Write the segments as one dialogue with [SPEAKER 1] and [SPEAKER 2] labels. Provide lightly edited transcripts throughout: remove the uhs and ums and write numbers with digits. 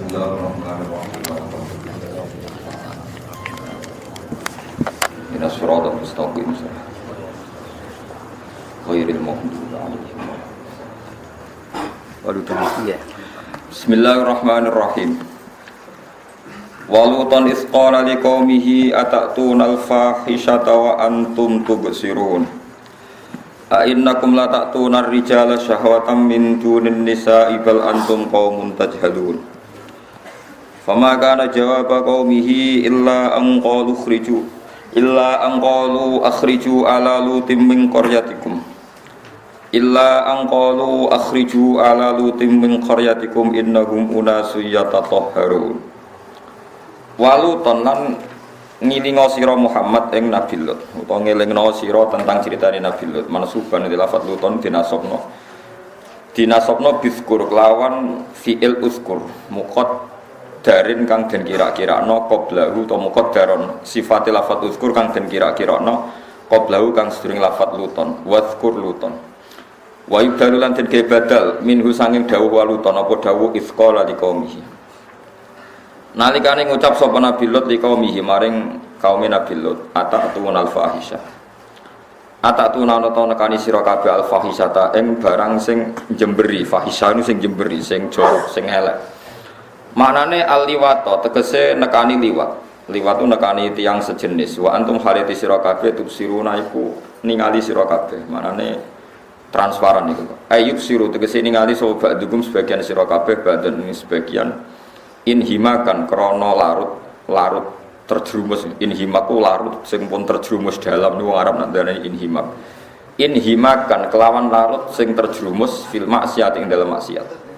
[SPEAKER 1] Inna suratul mustaqim ghairil maghdubi 'alaihim waladdallin. Bismillahirrahmanirrahim. Walutan isqala liqaumihi atatuna al-fahishata wa antum tubsirun. A innakum la ta'tuna ar-rijala syahwatan min dunin nisa'i bal antum qaumun tajhalun. Fama kana jawaba qaumihi illa an qalu akhriju ala lutim min qaryatikum innahum unasun yatatahharun. Waluton lan ngilingo sira Muhammad ing Nabi Lut utawa ngelingno sira tentang ceritane Nabi Lut. Mansuban di lafadz luton dinasabna biskur kelawan fi'il uskur muqaddarin kang den kira-kirano qablahu utawa muqaddaron sifate lafadz uskur kang den kira-kirano qablahu kang sedurunge lafadz luton wazkur luton wa yubdalu lan den badal minhu sanging dawuh waluton apa dawuh isqala liqaumihi. Nalikane ngucap sapa Nabi Lut liqaumihi maring kaum Nabi Lut atatun al-fahisha. Atatun ana ta nekani sira kabeh al-fahisata ing barang sing jemberi, fahisha nu sing jemberi, sing jorok, sing elek. Maknane al-liwata tegese nekani liwat. Liwat tu nekani tiyang sejenis. Wa antum haliti sira kabeh tubsiruna iku ningali sira kabeh. Maknane transparan iku. Ayub siru tegese ningali sapa ba'dugum sebagian sira kabeh badan ini sebagian inhimakan krono larut terjerumus. Inhimaku larut sing pun terjerumus dalam wong Arab nandane inhimakan kelawan larut sing terjerumus fil maksiat ing dalam maksiat.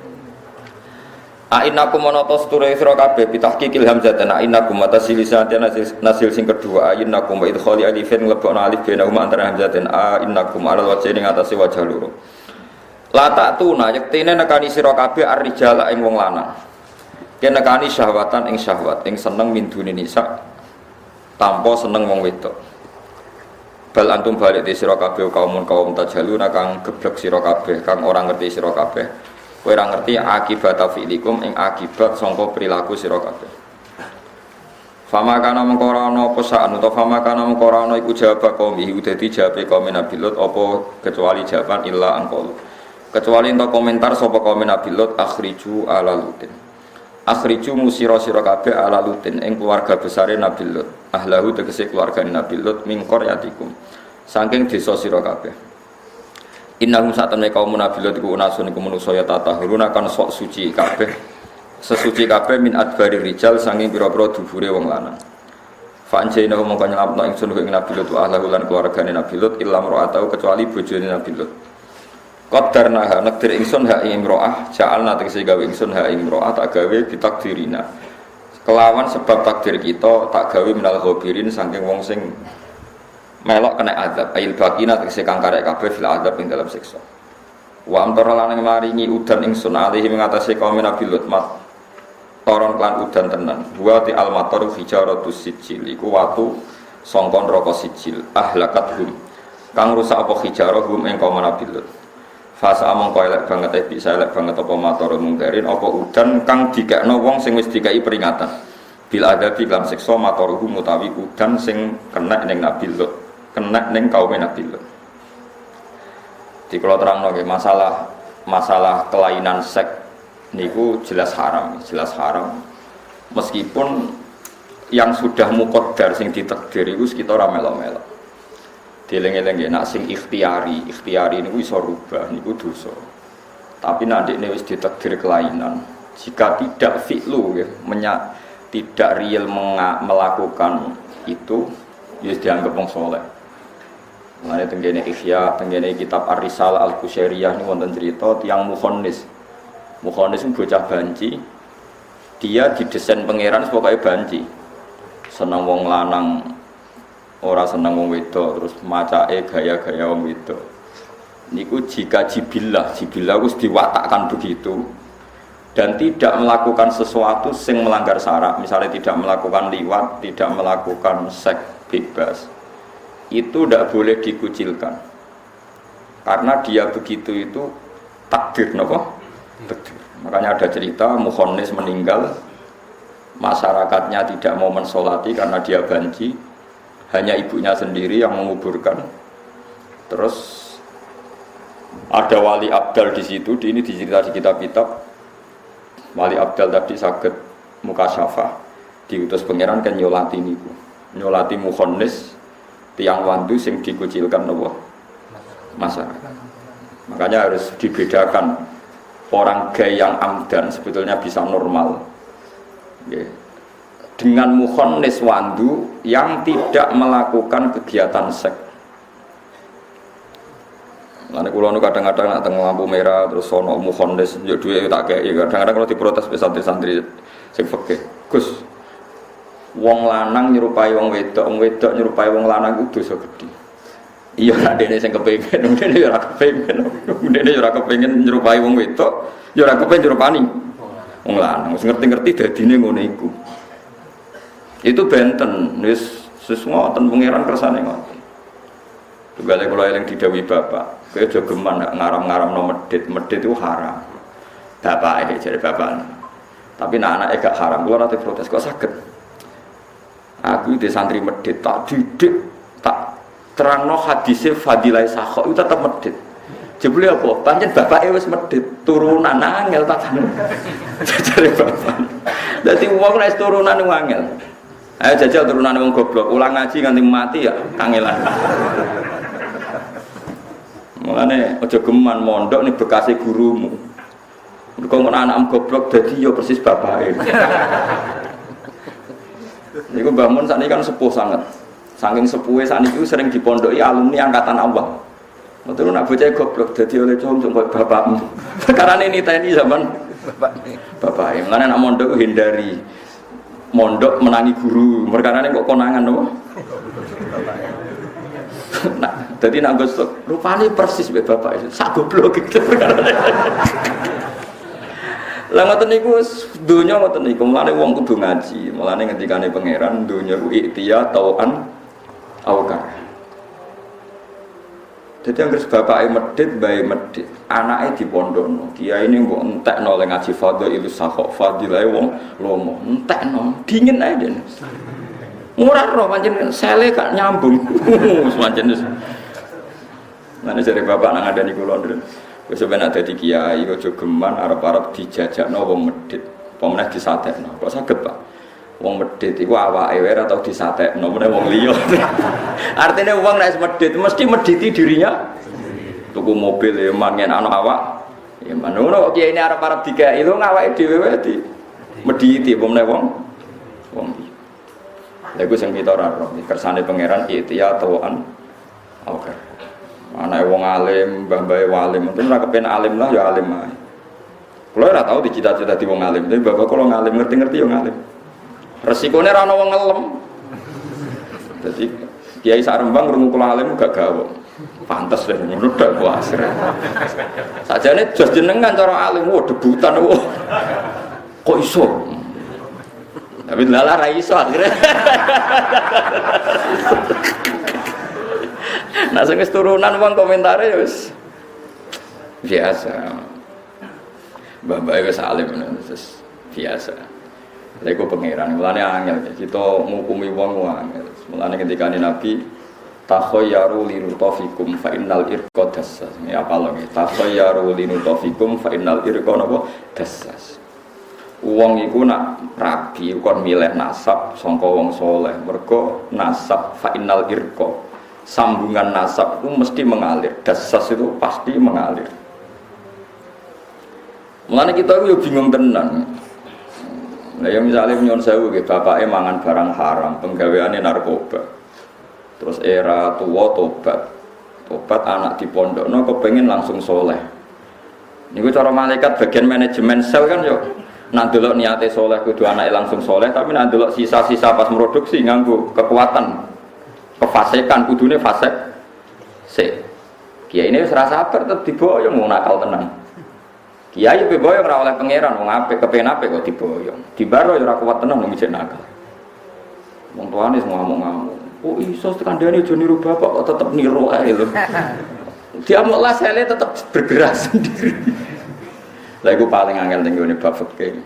[SPEAKER 1] Ainakum monotos ture sira kabeh bitahqiqil hamzah dan ainakum matasilisate nasil sing kedua ainakum wa idkhali alifin lebokna alif bainahuma antara hamzah dan ainakum alal wajhi ing atase wajah loro. La ta'tuna yektene nekani sira kabeh ar-rijala ing wong lanang. Kenekani syahwatan ing syahwat ing seneng min dunin nisa tanpa seneng wong wedok. Bal antum balik di sira kabeh kaum tajhaluna kang geblek sira kabeh kang ora ngerti sira kabeh. Kowe ora ngerti akibat fi'likum ing akibat sangka perilaku sira kabeh. Fama kana mengko ora ana apa sak utawa fama kana mengko ora ana iku jawab kaum iku dadi jawabe kaum Nabi Lut apa kecuali jawaban illa angqul. Kecuali ento komentar sapa kaum Nabi Lut akhriju ala lutin. Akhriju musira sira kabeh ala lutin ing keluarga besare Nabi Lut. Ahlahu tegese keluargane Nabi Lut min qaryatikum. Saking desa sira kabeh. Innahum satane kaum Nabi Lut iku unasun iku manusa ya tatahuruna kan sok suci kabeh. Sesuci kabeh min adbari rijal saking pira-pira dubure wong lanang. Fa anjaynahu mongko nyelapno ingsun ing Nabi Lut wa ahlahu lan keluargane Nabi Lut illa mar'atahu kecuali bojone Nabi Lut. Qadarnaha nakdir ingsun ha imro'ah ja'alna tegese gawe ingsun ha imro'ah tak gawe ditakdirina kelawan sebab takdir kita tak gawe minal ghabirin saking wong sing melok kena azab ail bakina tegese kang karek kabeh fil azab ing dalam siksa wa amtara lan maringi udan ingsun alihi mengatasi kaum Nabi Lut mat toron lan udan tenan wa ti almatar hijaratus sijil iku watu sangkon neraka sijil ahlakathum kang rusak apa hijarahum ing kaum Nabi Lut. Fasa among kowe elek banget bisa elek banget apa matur mungkarin apa udan kang dikekno wong sing wis dikai peringatan. Bil adabi lan siksa matoruhu mutawi udan sing kena ning Nabi Lut, kena ning kaum Nabi Lut. Di kula terangno nggih masalah kelainan seks niku jelas haram. Meskipun yang sudah muqaddar sing ditakdir iku kita ora melo-melo. Dileng-eleng nak sing ikhtiari niku iso rubah niku dosa. Tapi nek ndekne wis ditakdir kelainan, jika tidak fi'lu ya, tidak real melakukan itu ya dianggap wong saleh. Mane tengene Ihya, tengene kitab Ar-Risalah Al-Qusyairiyah niku wonten cerita tiyang mukhannis. Mukhannis bocah banci. Dia didesain pangeran pokoke banci. Seneng wong lanang ora seneng wong wedok terus macake gaya-gaya wong wedok. Niku jika jibillah wis diwatakkan begitu dan tidak melakukan sesuatu sing melanggar syarat, misalnya tidak melakukan liwat, tidak melakukan seks bebas. Itu tidak boleh dikucilkan. Karena dia begitu itu takdir napa? Takdir. Makanya ada cerita Mukhonis meninggal, masyarakatnya tidak mau mensolati karena dia banci, hanya ibunya sendiri yang menguburkan. Terus ada wali abdal di situ, ini dicerita di kitab-kitab. Wali abdal tadi sakit mukasyafah, diutus pangeran kan nyolati niku, nyolati Mukhonis, tiang wandu sing dikucilkan nopo masyarakat. Makanya harus dibedakan. Orang gay yang amdan sebetulnya bisa normal dengan Mukhonis wandu yang tidak melakukan kegiatan seks. Lalu kalau kadang-kadang nak tengah lampu merah terus sono Mukhonis jadi tak kayak kadang-kadang kalau diprotes santri-santri sing fakih Gus wong lanang nyerupai wong wedok nyerupai wong lanang itu dosa gede. Iya nak dene sing kepengin, dene ora kepengin. Dene ora kepengin nyerupai wong wedok, ya ora kepengin nyerupani wong lanang. Wis ngerti-ngerti dadine ngono iku. Itu benten, wis ngoten pangeran kersane ngoten. Tugale kula eling didhawuhi bapak, kowe aja geman ngaram-ngaramno medhit itu haram. Bapake jare bapak. Tapi nek anake gak haram, kula nate protes kok saged. Aku di santri medhit tak didik, tak terangno hadise fadilah sakho itu tetep medhit. Jebule apa? Pancen bapake wis medhit, turunan angel tak jare bapak. Dadi wong nek turunan wong angel. Ayo jajal turunan wong goblok, ulang ngaji nganti mati ya kangelan. Mulane aja geman mondok ning bekase gurumu. Mergo ngono anakmu goblok dadi ya persis bapake. Niku Mbah Mun sakniki kan sepuh sanget. Saking sepuhe sakniki sering dipondoki alumni angkatan awal. Metu nak bocah goblok dadi oleh cung koyo bapakmu. Karane niteni zaman bapake. Mulane nak mondok hindari mondok menangi guru. Merkarane kok konangan apa? Nah, dadi nak gosok rupane persis mbek bapake. Sak goblok gitu. Lah ngoten niku donya ngoten niku, mulane wong kudu ngaji. Mulane ngendikane pangeran donya ku iktiya tauan aukar. Dadi anggere bapake medhit, bae medhit, anake dipondokno. Kiai ini mbok entekno le ngaji fadhil sakho fadilae wong lomo. Entekno, dingin ae den. Ora ro pancen sele gak nyambung. Pancen wis. Mane jare bapak nang ngandani kula ndren. Wis ben dadi kiai aja geman arep-arep dijajakno wong medhit. Apa meneh disatekno. Kok saged, Pak? Wong medhit iku awake wae ora tau disatekno, meneh wong liya. Artine wong nek medhit mesti medhiti dirinya. Tuku mobil ya mangen ana awak. Ya manono kok kiai ini arep-arep dikai lho ngawake dhewe wae di medhiti apa meneh wong. Lha iku sing kita ora ro, kersane pangeran ikhtiya tauan oke. Anake wong alim, mbah-mbahe walim, mungkin ora kepen alim lah ya alim ae. Kula ora tau dicita-cita dadi wong alim, tapi bapak kula ngalim ngerti-ngerti ya ngalim. Resikone ora ana wong ngelem. Dadi kiai sak Rembang krungu kula alim gak gawe. Pantes deh ngono tok kuasre. Sajane jos jenengan cara alim, wah debutan wah. Kok iso? Tapi lala ra iso akhire. Nah, sing turunan wong komentare wis biasa. Mbah-mbah wis alim terus biasa. Lha iku pangeran, mulane angel kita ngukumi wong angel. Mulane ketika Nabi takhayyaru linutafikum fa innal irqa dassas. Ya apa lho takhayyaru linutafikum fa innal irqa napa dassas. Wong iku nak rabi kon milih nasab sangka wong saleh. Mergo nasab fa innal irqa sambungan nasab itu mesti mengalir, dasas itu pasti mengalir. Mulane kita itu bingung tenan. Nah ya misalnya nyon sewu gitu, bapaknya mangan barang haram, penggaweannya narkoba. Terus era tua tobat anak di pondok, no kepengen langsung soleh. Ini cara malaikat bagian manajemen sel kan yo. Nak delok niate soleh kudu anake langsung soleh, tapi nak delok sisa-sisa pas produksi nganggo kekuatan. Kefasikan kudune fasik sik. Kiai ini wis ra sabar tetep diboyong wong nakal tenan. Kiai pe boyong ora oleh pangeran wong apik kepen apik kok diboyong. Dibaro ya ora kuat tenan wong isih nakal. Wong tuane ngomong-ngomong. Oh iso kandhane aja niru bapak kok tetep niru ae lho. Dia mulah sele tetep bergerak sendiri. Lah iku paling angel ning gone bab fikih.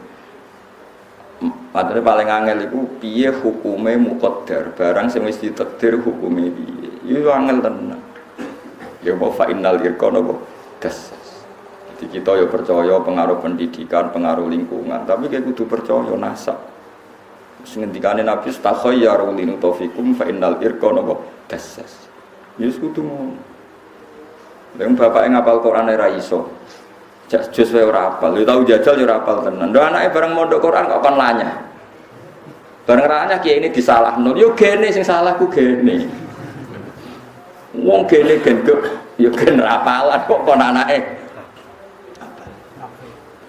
[SPEAKER 1] Padahal paling angel iku piye hukume muqaddar, barang sing wis ditakdir hukume piye. Iku angel tenan. Ya apa fa innal irqana apa das. Jadi kita ya percaya pengaruh pendidikan, pengaruh lingkungan, tapi kita kudu percaya nasab. Sing ngendikane Nabi stakhayyaru linutofikum fa innal irqana apa das. Ya kudu ngono. Lha bapake ngapal Quran ora iso. Jak jus wae ora apal. Lu tau jajal ya ora apal tenan. Lho anake bareng mondok Quran kok kon lanyah. Bareng ranyah kiai ini disalahno. Yo gene sing salah ku gene. Wong gene genduk ya gen rapalan kok kon anake.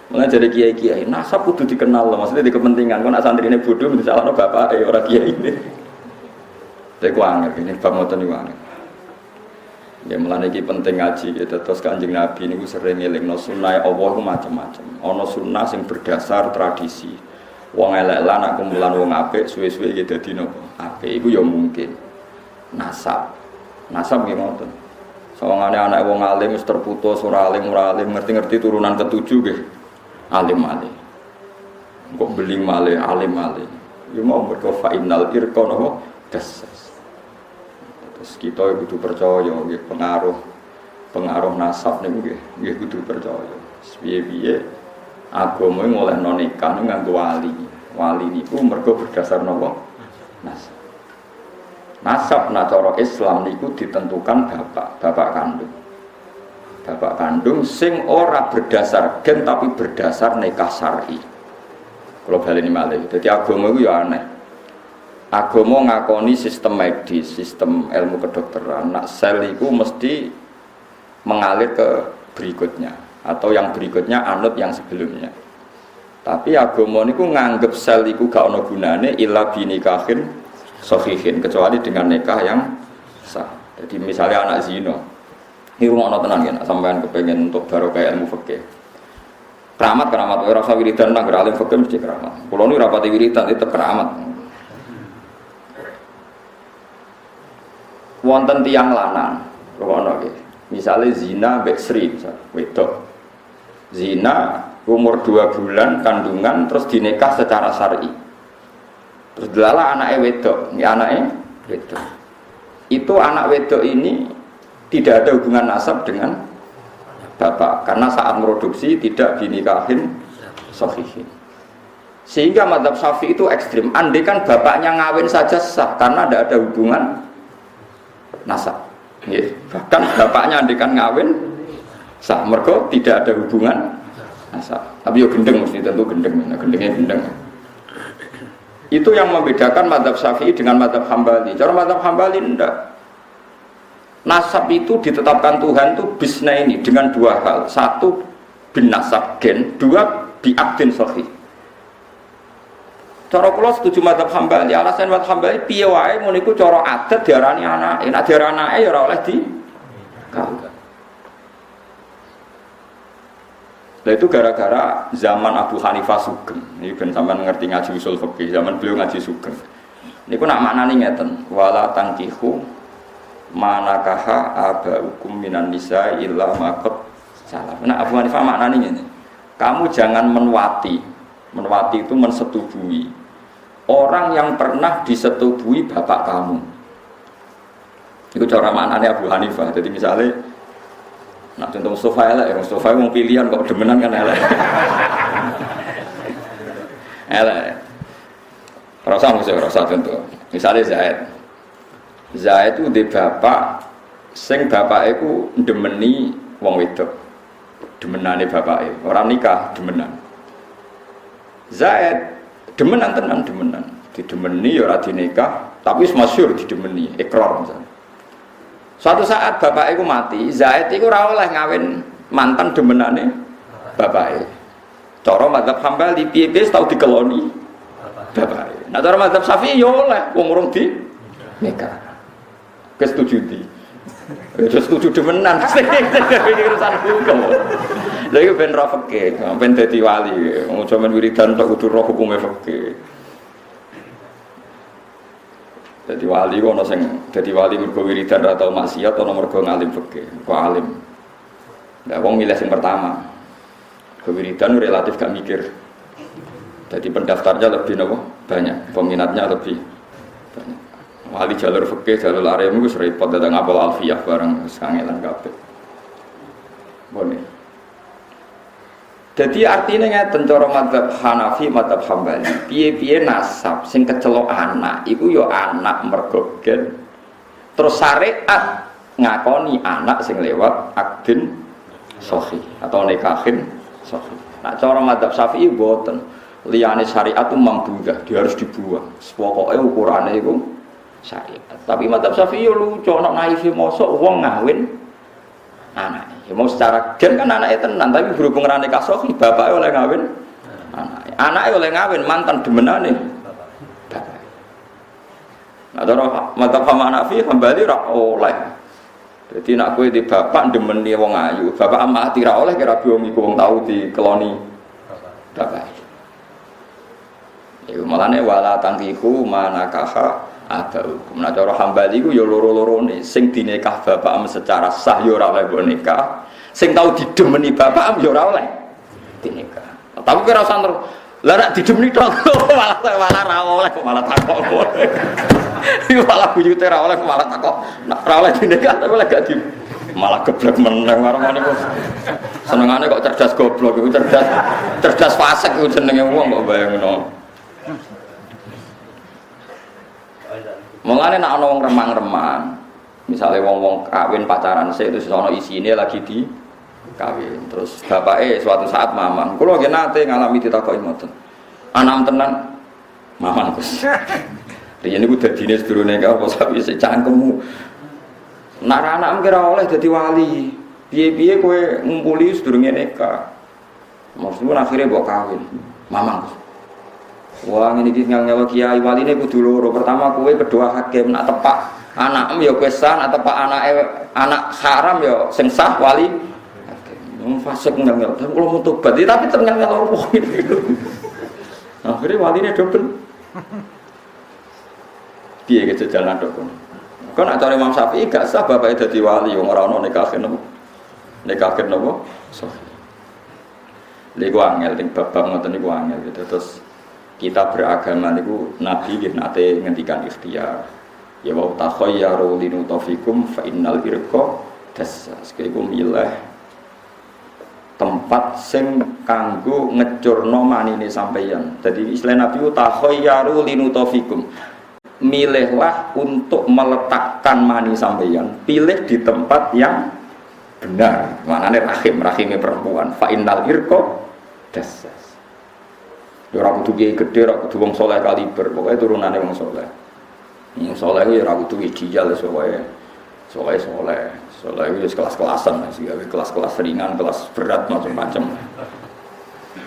[SPEAKER 1] Mulane jadi kiai-kiai nasab kudu dikenal loh, maksudnya di kepentingan kon santrine bodoh disalahno bapake ora kiai ini. Lha ku angel ini bab ngoten niku angel. Ya mulane iki penting ngaji gitu. Terus Kanjeng Nabi niku sering ngelingno sunah Allah ku macam-macam. Ana sunah sing berdasar tradisi. Wong elek lan nak kumpulan wong apik suwe-suwe iki dadi napa? Apik iku ya mungkin. Nasab nggih ngoten. Sawangane anak wong alim wis terputus ora alim ngerti-ngerti turunan ketujuh nggih. Alim-alim. Kok beli malih alim-alim. Ya mau mergo fa innal irqa napa? Das. Terus kita kudu percaya nggih pengaruh nasab niku nggih kudu percaya. Piye-piye agama ngolehno nikah nganggo wali. Wali niku mergo berdasar napa? Nasab. Nasab cara Islam niku ditentukan bapak kandung. Bapak kandung sing ora berdasar gen tapi berdasar nikah syar'i. Kalau baleni malih. Dadi agama iku ya aneh. Agama ngakoni sistem medis, sistem ilmu kedokteran. Nak sel itu mesti mengalir ke berikutnya atau yang berikutnya anut yang sebelumnya. Tapi agama niku nganggep sel itu gak ono gunane illa binikahin sahihin kecuali dengan nikah yang sah. Jadi misalnya anak zina, ini rumah tenan kan, sampean kepengen untuk barokah ilmu fikih. Keramat ora usah wiridan nang alim fikih mesti keramat. Kulo nu rapati wiridan itu keramat. Wonten tiyang lanang, rono nggih. Misale zina mbek Sri, wedok. Zina umur 2 bulan kandungan terus dinikah secara syar'i. Terus delala anake wedok, nggih anake wedok. Itu anak wedok ini tidak ada hubungan nasab dengan bapak karena saat produksi tidak dinikahin sahihin. Sehingga mazhab Syafi'i itu ekstrim. Andai kan bapaknya ngawin saja sah karena tidak ada hubungan nasab. Bahkan bapaknya andikan ngawin sah mergo tidak ada hubungan nasab. Tapi yo gendeng mesti tentu gendeng, gendengnya gendeng. Itu yang membedakan mazhab Syafi'i dengan mazhab Hambali. Cara mazhab Hambali ndak. Nasab itu ditetapkan Tuhan itu bisna ini dengan 2 hal. 1 bin nasab gen, 2 bi akdin sahih. Cara kula setuju mazhab Hambali, alasan mazhab Hambali piye wae mun iku cara adat diarani anake, nek diarani anake ya ora oleh di kawin. Lah itu gara-gara zaman Abu Hanifah Sugeng. Ini ben sampean ngerti ngaji usul fikih, zaman beliau ngaji Sugeng. Niku nak maknane ngeten, wala tangkihu manakaha abaukum minan nisa illa maqad salam. Nah Abu Hanifah maknane ngene. Kamu jangan menwati. Menwati itu mensetubui orang yang pernah disetubui bapak kamu. Itu cara maknanya Abu Hanifah. Jadi misalnya nak contoh Mustafa elek, Mustafa mau pilihan kok demenan kan elek. Elek. Rasa contoh. Misalnya Zaid itu di bapak sing bapak itu demeni wong wedok. Demenane bapake, orang nikah demenan. Zaid demenan tenan demenan, didemeni ya ora dinikah, tapi masyhur didemeni, ikrar misalnya. Suatu saat bapak iku mati, Zaid iku ora oleh ngawin mantan demenane bapake. Cara mazhab Hambali piye-piye tau dikeloni bapake. Nah cara mazhab Syafi'i ya oleh wong urung di nikah. Kesetuju di. Ya setuju demenan. Urusan hukum. Lha iku ben ra fikih, ben dadi wali. Wong jaman wiridan tok kudu roh hukume fikih. Dadi wali ono sing dadi wali mergo wiridan ra tau maksiat ana mergo ngalim fikih, kok alim. Lah wong milih sing pertama. Kewiridan relatif gak mikir. Jadi pendaftarnya lebih banyak, peminatnya lebih banyak. Wali jalur fikih, jalur arem itu repot datang apal alfiyah bareng kangelan kabeh. Boleh. Jadi artinya ngeten cara madzhab Hanafi, madzhab Hambali, piye-piye nasab sing kecelok anak iku ya anak mergo gen. Terus syariat ngakoni anak sing lewat akdin sahih atau nikahin sahih. Nah cara madzhab Syafi'i boten. Liyane syariat itu mambudah, dia harus dibuang. Pokoknya ukurannya itu syariat. Tapi madzhab Syafi'i lucu, ana naife mosok wong ngawin anak. Ya mau secara gen kan anaknya tenan, tapi berhubung ra nikah sahih, bapaknya oleh ngawin anaknya. Anaknya oleh ngawin mantan demenane bapak. Nah, cara madzhab Hanafi Hambali ra oleh. Jadi nak kowe di bapak demeni wong ayu, bapak amati ra oleh kira biong iku wong tau dikeloni bapak. Iku malane wala tangkiku manakaha abaukum. Nah cara Hambali ku ya loro-lorone sing dinikah bapak secara sah ya ora oleh nikah, sing tau didemeni bapak ya ora oleh dinikah. Tapi kira usah lah nek didemeni tok malah ra oleh kok malah takok. Iku malah buyute ra oleh kok malah takok. Nek ra oleh dinikah tapi oleh gak di malah geblek meneng marane kok. Senengane kok cerdas goblok iku cerdas fasik iku jenenge wong kok bayangno. Mulane nek ana wong remang-remang, misale wong-wong kawin pacaran sik terus ana isine lagi di kawin. Terus bapake suatu saat mamang, kula nggih nate ngalami ditakoki ngoten. Anak tenan mamang Gus. Riyen niku dadine sedurunge kok apa sapi sik cangkemmu. Nek anak kira oleh dadi wali, piye-piye kowe ngumpuli sedurunge nikah. Maksudnya akhirnya mbok kawin. Mamang Gus. Wah ini ngel-ngel kiai waline kudu loro. Pertama kowe kedua hakim nak tepak anakmu ya kowe sah, nak tepak anak haram ya sing sah wali. Wong fasik ngel-ngel. Tapi kalau mau tobat tapi ternyata loro gitu. Akhirnya waline dobel. Piye ge jalan dokon. Kok nak cari Imam Syafi'i gak sah bapake dadi wali wong ora ono nikahin nopo. Nikahin nopo? Sahih. Lha iku angel ning bab-bab ngoten niku angel gitu. Terus kita beragama niku Nabi nggih nate ngendikan ikhtiar. Ya wa takhayyaru linutafikum fa innal irqa dassas. Iku milih tempat sing kanggo ngecurno manine sampeyan. Jadi istilah Nabi takhayyaru linutafikum. Milihlah untuk meletakkan mani sampeyan. Pilih di tempat yang benar. Maknane rahimnya perempuan. Fa innal irqa dassas. Ya ora kudu kiai gedhe, ora kudu wong saleh kaliber, pokoke turunane wong saleh. Wong saleh ya ora kudu ideal sowae. Saleh wis kelas-kelasan, sing gawe kelas-kelas ringan, kelas berat macam-macam.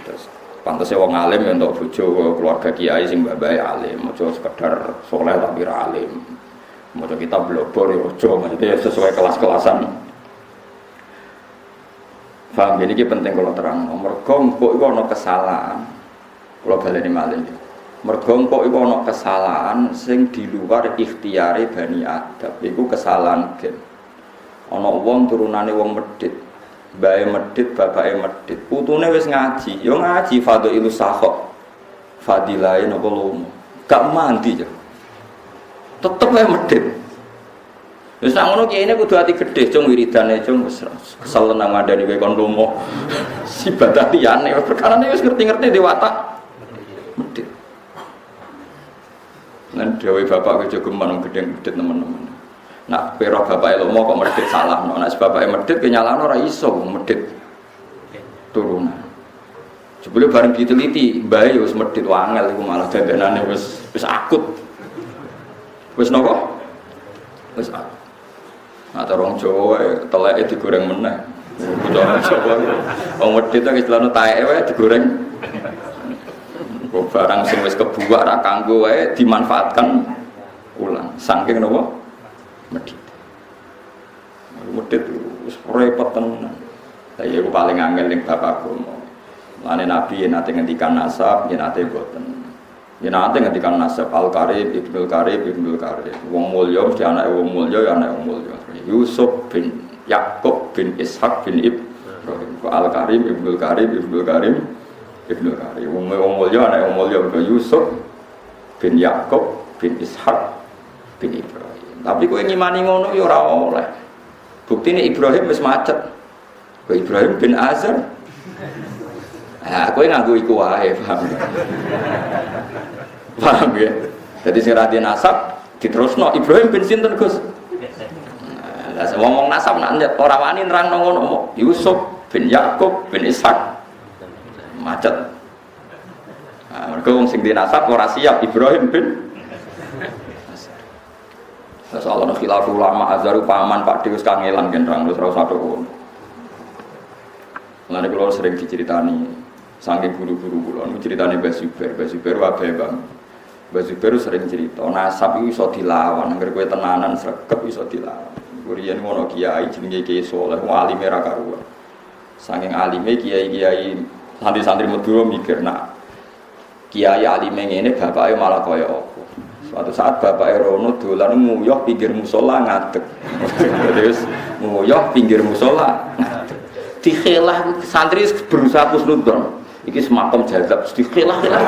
[SPEAKER 1] Terus pantese wong alim ya entuk bojo keluarga kiai sing babae alim, aja sekedar saleh tapi ra alim. Maca kitab blobor ya aja, maksudnya sesuai kelas-kelasan. Paham ini penting kalau terang. Mergo engko iku ana kesalahan. Kalau baleni malih mergo kok iku ana kesalahan sing di luar ikhtiare Bani Adam. Iku kesalahan gen. Ana wong turunane wong medhit. Mbae medhit, bapake medhit. Putune wis ngaji, ya ngaji fadhilus sakhok. Fadilahe napa lomo. Gak mandi ya. Tetep wae medhit. Wis sak ngono kiyene kudu ati gedhe, cung wiridane cung wis kesel nang ngandani kowe kon lomo. Sibat liyane perkarane wis ngerti-ngerti di watak. Medit. Nan dhewe bapak kejogeman gedhe-gedhe teman-teman. Nak pero bapake lomo kok medit salah, nek bapake medit kenyalano ora iso medit. Turunan. Jebule bareng diteliti, mbae wis medit wangel iku malah dandanane wis akut. Wis napa? Wis akut. Nah, orang Jawa teleke digoreng meneh. Orang Jawa wong medit iki istilahno taeke wae digoreng. Kok barang sing wis kebuak ra kanggo wae dimanfaatkan ulang. Saking napa? Medit. Medit wis repot tenan. Lah iya ku paling angel ning bapakku. Lane Nabi yen nate ngendikan nasab, yen nate boten. Yen nate ngendikan nasab Al-Karib, Ibnul Karib, Ibnul Karib. Wong mulya mesti anake wong mulya ya anake wong mulya. Yusuf bin Yakub bin Ishak bin Ibrahim. Al Karim, Ibnul Karim, Ibnul Karim, Ibnul Karim. Wong mulya anak wong mulya Yusuf bin Yakub bin Ishak bin Ibrahim. Tapi kowe ngimani ngono ya ora oleh. Buktine Ibrahim wis macet. Kowe Ibrahim bin Azar. Kowe nganggo iku wae, paham. Paham ya? Jadi sing ra nasab diterusno Ibrahim bin sinten Gus? Lah ngomong nasab nak ora wani nerangno ngono. Yusuf bin Yakub bin Ishak macet. Mergo wong sing dinasab ora siap Ibrahim bin Soalnya khilaf ulama Azharu paman Pak Deus kangelan kan terang terus ora satu pun. Mulane kula sering diceritani saking guru-guru kula niku ceritane Mbah Zubair wae Bang. Mbah Zubair sering cerita nasab iku iso dilawan, anggere kowe tenanan sregep iso dilawan. Kuriyen ngono kiai jenenge Kiai Saleh, alime ra karuan. Saking alime kiai-kiai santri-santri Madura mikir nak kiai alime ngene bapake malah kaya apa. Suatu saat bapake rono dolan nguyuh pinggir musala ngadeg. Terus nguyuh pinggir musala. Dikhelah santri berusaha kusnudon. Iki semakom jazab dikhelah-khelah.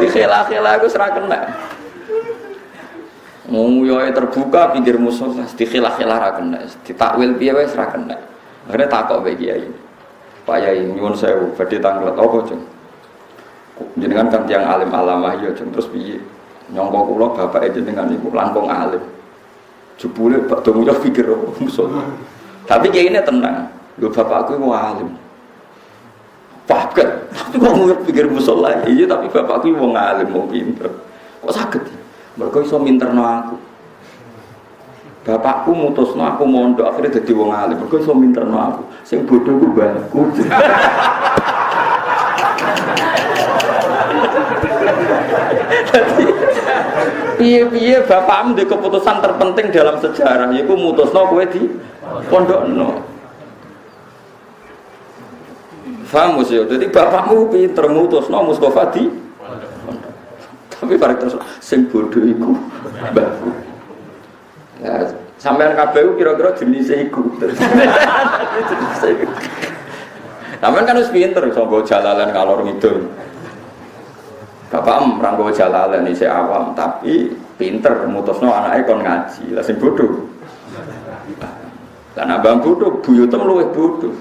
[SPEAKER 1] Dikhelah-khelah iku ora kena. Nguyuhe terbuka pinggir musala dikhelah-khelah ra kena. Ditakwil piye wis ra kena. Akhire takok mbek kiai. Pak Yai nyuwun sewu badhe tanglet apa, Jeng? Jenengan kan tiyang alim alamah ya, Jeng, terus piye? Nyangka kula bapake jenengan niku langkung alim. Jebule badhe nguyuh pikir musala. Tapi kiyaine tenang. Lho bapakku iku alim. Paket. Tapi kok nguyuh pikir musala. Iya tapi bapakku wong alim, wong pinter. Kok saged? Mergo iso minterno aku. Bapakku mutusno aku mondok akhirnya dadi wong alim. Mergo iso minterno aku. Sing bodho ku mbahku. Piye-piye bapakmu ndek keputusan terpenting dalam sejarah yaiku mutusno kowe di pondokno. Paham ya? Jadi bapakmu pinter mutusno Mustofa di pondok. Tapi bareng terus sing bodho iku mbahku. Ya, sampean kabeh kira-kira jenis iku. Sampean kan wis pinter iso nggo jalalan kalor ngidul. Bapak ranggo jalalan isih awam tapi pinter mutusno anake kon ngaji. Lah sing bodho. Lah abang bodho buyutem luwih bodho.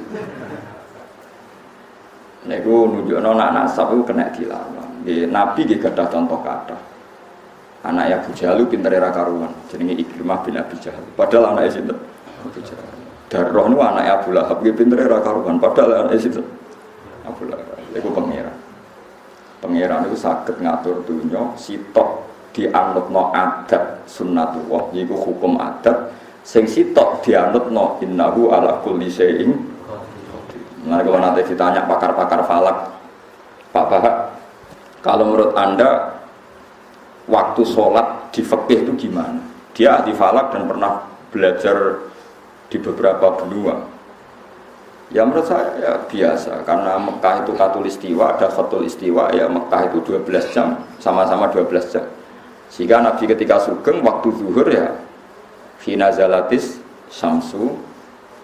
[SPEAKER 1] Niku nunjukno anak nasab iku kena dilawan. Nggih, Nabi nggih gadah contoh kathah. Anak Abu Jahal pintere ra karuan, jenenge Ikrimah bin Abi Jahal. Padahal anake sinten? Abu Jahal. Darah niku anake Abu Lahab nggih pintere ra karuan, padahal anake sinten? Abu Lahab. Iku pangeran. Pangeran niku saged ngatur dunya sitok dianutno adat sunnatullah, yaiku hukum adat sing sitok dianutno innahu ala kulli syai'in. Nah, kalau nanti ditanya pakar-pakar falak, Pak Bahak, kalau menurut Anda waktu sholat di fikih itu gimana? Dia ahli falak dan pernah belajar di beberapa benua. Ya menurut saya ya biasa, karena Mekah itu katulistiwa, ada khatul istiwa, ya Mekah itu 12 jam, sama-sama 12 jam. Sehingga Nabi ketika sugeng waktu zuhur ya hina zalatis syamsu,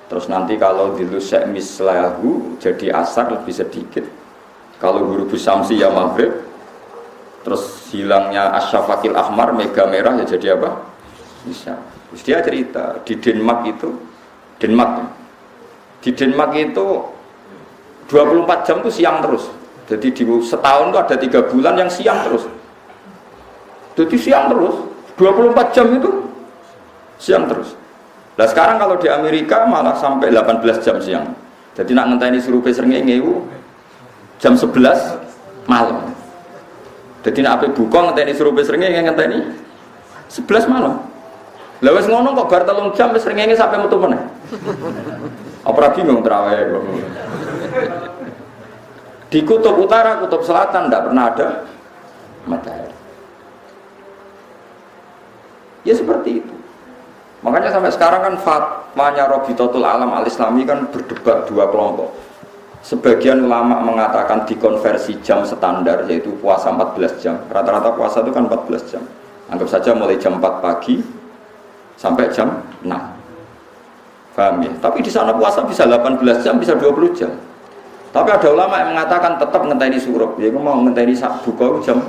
[SPEAKER 1] terus nanti kalau dilusek mislahu jadi asar lebih sedikit. Kalau huruf syamsi ya maghrib, terus hilangnya asyafakil ahmar mega merah ya jadi apa? Bisa. Terus dia cerita di Denmark itu di Denmark itu 24 jam itu siang terus. Jadi di setahun itu ada 3 bulan yang siang terus. Jadi siang terus 24 jam itu siang terus. Nah sekarang kalau di Amerika malah sampai 18 jam siang. Jadi nak ngenteni suruh srengenge jam 11 malam. Jadi nak ape buka ngenteni suruh srengenge ngenteni 11 malam. Lah wis ngono kok bar 3 jam wis srengenge sampai metu meneh. Apa bingung terawih. Di kutub utara, kutub selatan tidak pernah ada matahari. Ya seperti itu. Makanya sampai sekarang kan fatwanya Rabitatul Alam Al-Islami kan berdebat dua kelompok. Sebagian ulama mengatakan dikonversi jam standar yaitu puasa 14 jam. Rata-rata puasa itu kan 14 jam. Anggap saja mulai jam 4 pagi sampai jam 6. Paham ya? Tapi di sana puasa bisa 18 jam, bisa 20 jam. Tapi ada ulama yang mengatakan tetap ngenteni surup. Dia mau ngenteni buka jam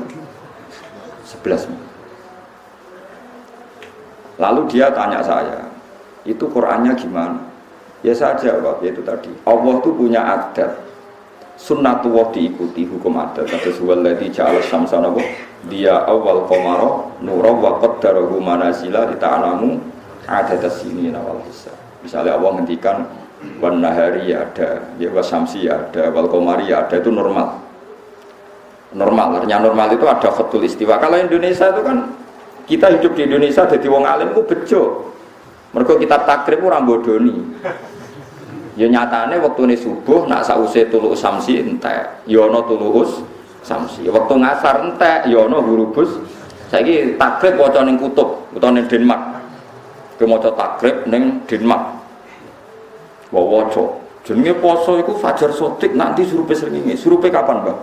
[SPEAKER 1] 11. Lalu dia tanya saya, itu Qur'annya gimana? Ya saya jawab, yaitu tadi Allah itu punya adat, sunnatullah diikuti hukum adat. Kata suwaladzi ja'ala syamsa dia awal qamara nura wa qaddarahu manazila lita'lamu adadas sinina wal hisab. Misalnya Allah ngendikan wan nahari ada, ya wasamsi ada, wal qamari ada, itu normal. Artinya normal itu ada khatul istiwa. Kalau Indonesia itu kan kita hidup di Indonesia jadi wong alim ku bejo. Mergo kitab takrib ora bodoni. Ya nyatane wektune subuh nak sause tulu samsi entek, ya ana tulu samsi. Wektu ngasar entek, ya ana hurubus. Saiki takrib waca ning kutub, utawa ning Denmark. Ke maca takrib ning Denmark. Waca. Jenenge poso iku fajar sotik nanti surupe srengenge. Surupe kapan, Mbak?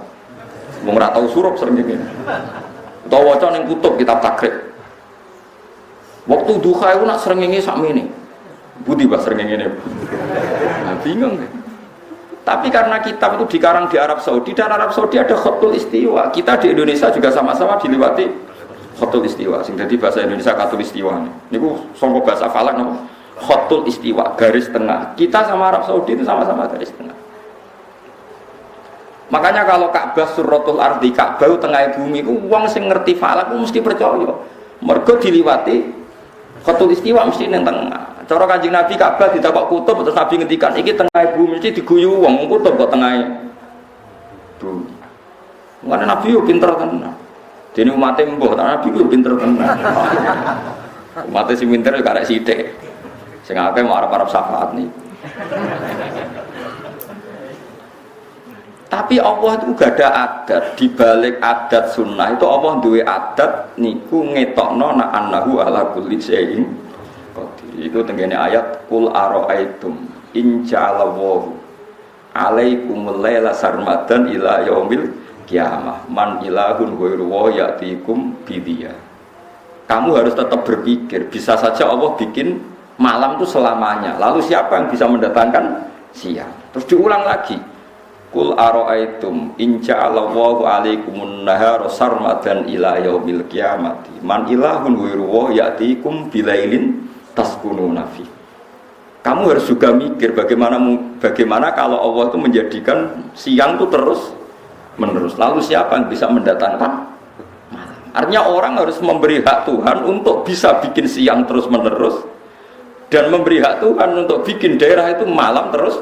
[SPEAKER 1] Wong ora tau surup srengenge. Utawa waca ning kutub kitab takrib. Waktu duha iku nak srengenge sakmene. Budi Mbah srengenge ngene. Nah, bingung kan? Tapi karena kitab itu dikarang di Arab Saudi, dan Arab Saudi ada khatul istiwa. Kita di Indonesia juga sama-sama diliwati khatul istiwa. Sing dadi bahasa Indonesia khatul istiwa. Niku sangka bahasa falak napa? Khatul istiwa, garis tengah. Kita sama Arab Saudi itu sama-sama garis tengah. Makanya kalau Ka'bah Suratul Ardi, Ka'bah tengah bumi ku wong sing ngerti falak ku mesti percaya. Mergo diliwati khatul istiwa mesti ning tengah. Cara Kanjeng Nabi Ka'bah ditakok kutub terus Nabi ngendikan iki tengah bumi mesti diguyu wong kutub kok tengah bumi. Mane Nabi yo pinter tenan. Dene umat mbah, Nabi yo pinter tenan. Umat sing pinter yo karek sithik. Sing akeh mau arep-arep syafaat nih. Tapi Allah itu gak ada adat, di balik adat sunnah itu Allah duwe adat niku ngetokno na annahu ala kulli syai'in qadir. Itu tengene ayat qul ara'aitum in ja'alallahu alaikumul laila sarmadan ila yaumil qiyamah man ilahun ghairu wa ya'tikum bidiya. Kamu harus tetap berpikir, bisa saja Allah bikin malam itu selamanya. Lalu siapa yang bisa mendatangkan siang? Terus diulang lagi. Qul ara'aitum in ja'alallahu 'alaikumun nahara sarmadan ila yaumil qiyamati man ilahun ghairu wa ya'tikum bilailin taskununa fi. Kamu harus juga mikir bagaimana kalau Allah itu menjadikan siang itu terus menerus. Lalu siapa yang bisa mendatangkan malam? Artinya orang harus memberi hak Tuhan untuk bisa bikin siang terus menerus dan memberi hak Tuhan untuk bikin daerah itu malam terus.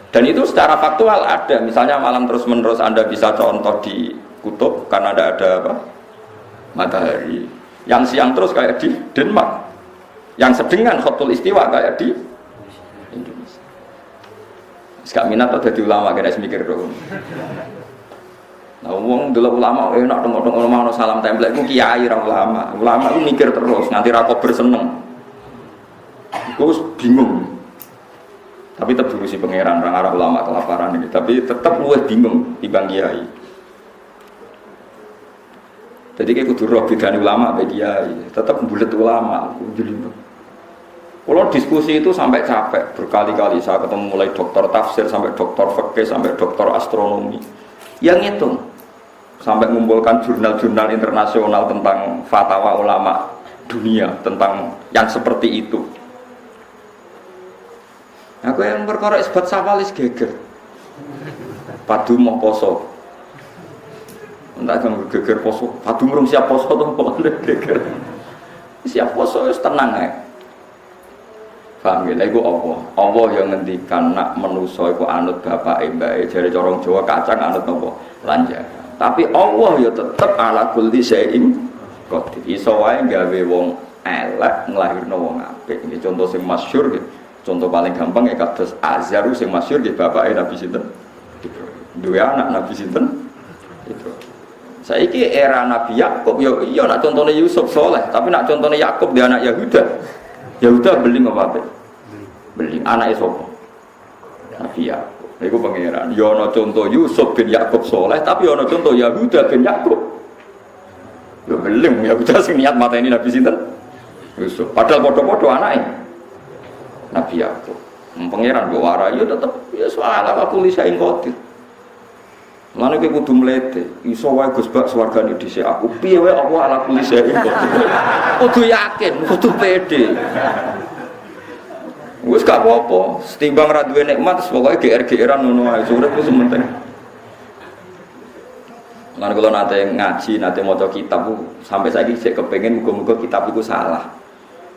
[SPEAKER 1] Dan itu secara faktual ada, misalnya malam terus menerus Anda bisa contoh di kutub karena ada apa? Matahari. Yang siang terus kayak di Denmark. Yang sedengan khatul istiwa kayak di Indonesia. Sekak minat atau jadi ulama kena mikir dong. Nah, ngomong dulu ulama enak tengok-tengok ulama salam template ku kiai ra ulama. Ulama ku mikir terus nganti ra kok berseneng. Gus bingung. Tapi tetap diurusi pangeran, orang Arab ulama kelaparan ini. Tapi tetap luwih bingung di bang kiai. Jadi kayak kudu roh bedane ulama be kiai, tetap bulet ulama. Kalau diskusi itu sampai capek berkali-kali. Saya ketemu mulai dokter tafsir sampai dokter fikih sampai dokter astronomi. Yang itu sampai mengumpulkan jurnal-jurnal internasional tentang fatwa ulama dunia tentang yang seperti itu. Aku yang perkara isbat sawalis geger. Padu mau poso. Entah kamu geger poso. Padu merung siap poso tuh boleh geger. Siap poso wis tenang ae. Paham ya? Iku Allah. Allah yang ngendikan nak manusa iku anut bapake mbake jare corong Jawa kacang anut napa? Lanjar. Tapi Allah ya tetep ala kulli syai'in qadir. Iso wae gawe wong elek nglahirno wong apik. Iki contoh sing masyhur gitu. Contoh paling gampang ya kados Azharu sing masyhur nggih bapake Nabi sinten? Ibrahim. Duwe anak Nabi sinten? Ibrahim. Saiki era Nabi Yakub ya iya nak contone Yusuf soleh, tapi nak contone Yakub dia anak Yahuda. Yahuda beling apa apik? Beling anake sapa? Nabi Yakub. Iku pangeran. Ya ana contoh Yusuf bin Yakub soleh, tapi ana contoh Yahuda bin Yakub. Ya beling Yahuda sing niat mateni Nabi sinten? Yusuf. Padahal padha-padha anake. Nabi Yakub. Pangeran mbok warai yo tetep ya soal aku lisain kotir. Mana kowe kudu mlete, iso wae Gus Bak swargane dhisik aku. Piye wae aku ala kulli syai'in kotir. Kudu yakin, kudu pede. Wis gak apa-apa, setimbang ra duwe nikmat pokoke GR-GRan ngono ae, urip wis penting. Lan kula nate ngaji, nate maca kitab sampai saiki sik kepengin muga-muga kitab iku salah.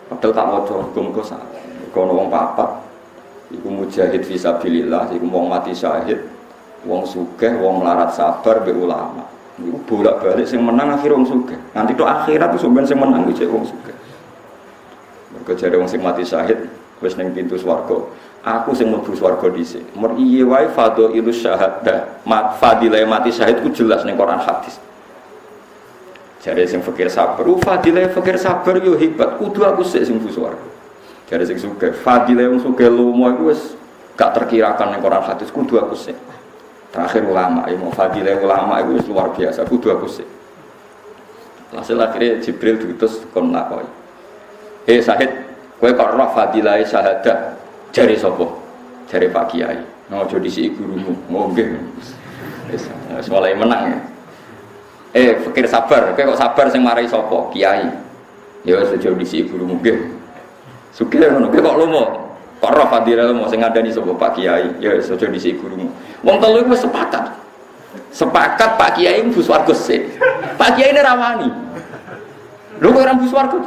[SPEAKER 1] Padahal tak maca muga-muga salah. Kono wong papat iku mujahid fisabilillah, iku wong mati syahid, wong sugih, wong melarat sabar mbek ulama. Iku bolak-balik sing menang akhir wong sugih. Nanti tok akhirat wis sampeyan sing menang iki wong sugih. Mergo jare wong sing mati syahid wis ning pintu swarga. Aku sing mlebu swarga dhisik. Mer iye wae fadhailus syahadah. Fadilah mati syahid ku jelas ning Quran hadis. Jare sing fakir sabar, fadilah fakir sabar yo hebat. Kudu aku sik sing mlebu swarga. Jare sing sugih, fadilah wong sugih lomo iku wis gak terkirakan ning Quran hadis. Kudu aku sik. Terakhir ulama, mau fadilah ulama itu luar biasa. Kudu aku sik. Hasil akhirnya Jibril diutus kon nakoi. Syahid, kowe kok roh fadilah syahadah. Jari sapa? Jari Pak Kiai. Ngojo dhisiki gurumu. Nggih. Wis mulai menang. Fikir sabar. Kowe kok sabar sing marai sapa? Kiai. Ya wis aja dhisiki gurumu nggih. Sugih ngono. Kowe kok lomo? Kok roh fadilah lomo sing ngandani sapa? Pak Kiai. Ya wis aja dhisiki gurumu. Wong telu iku wis sepakat. Sepakat Pak Kiai mlebu swarga sik. Pak Kiai ini rawani. Lho kok ora mlebu swarga?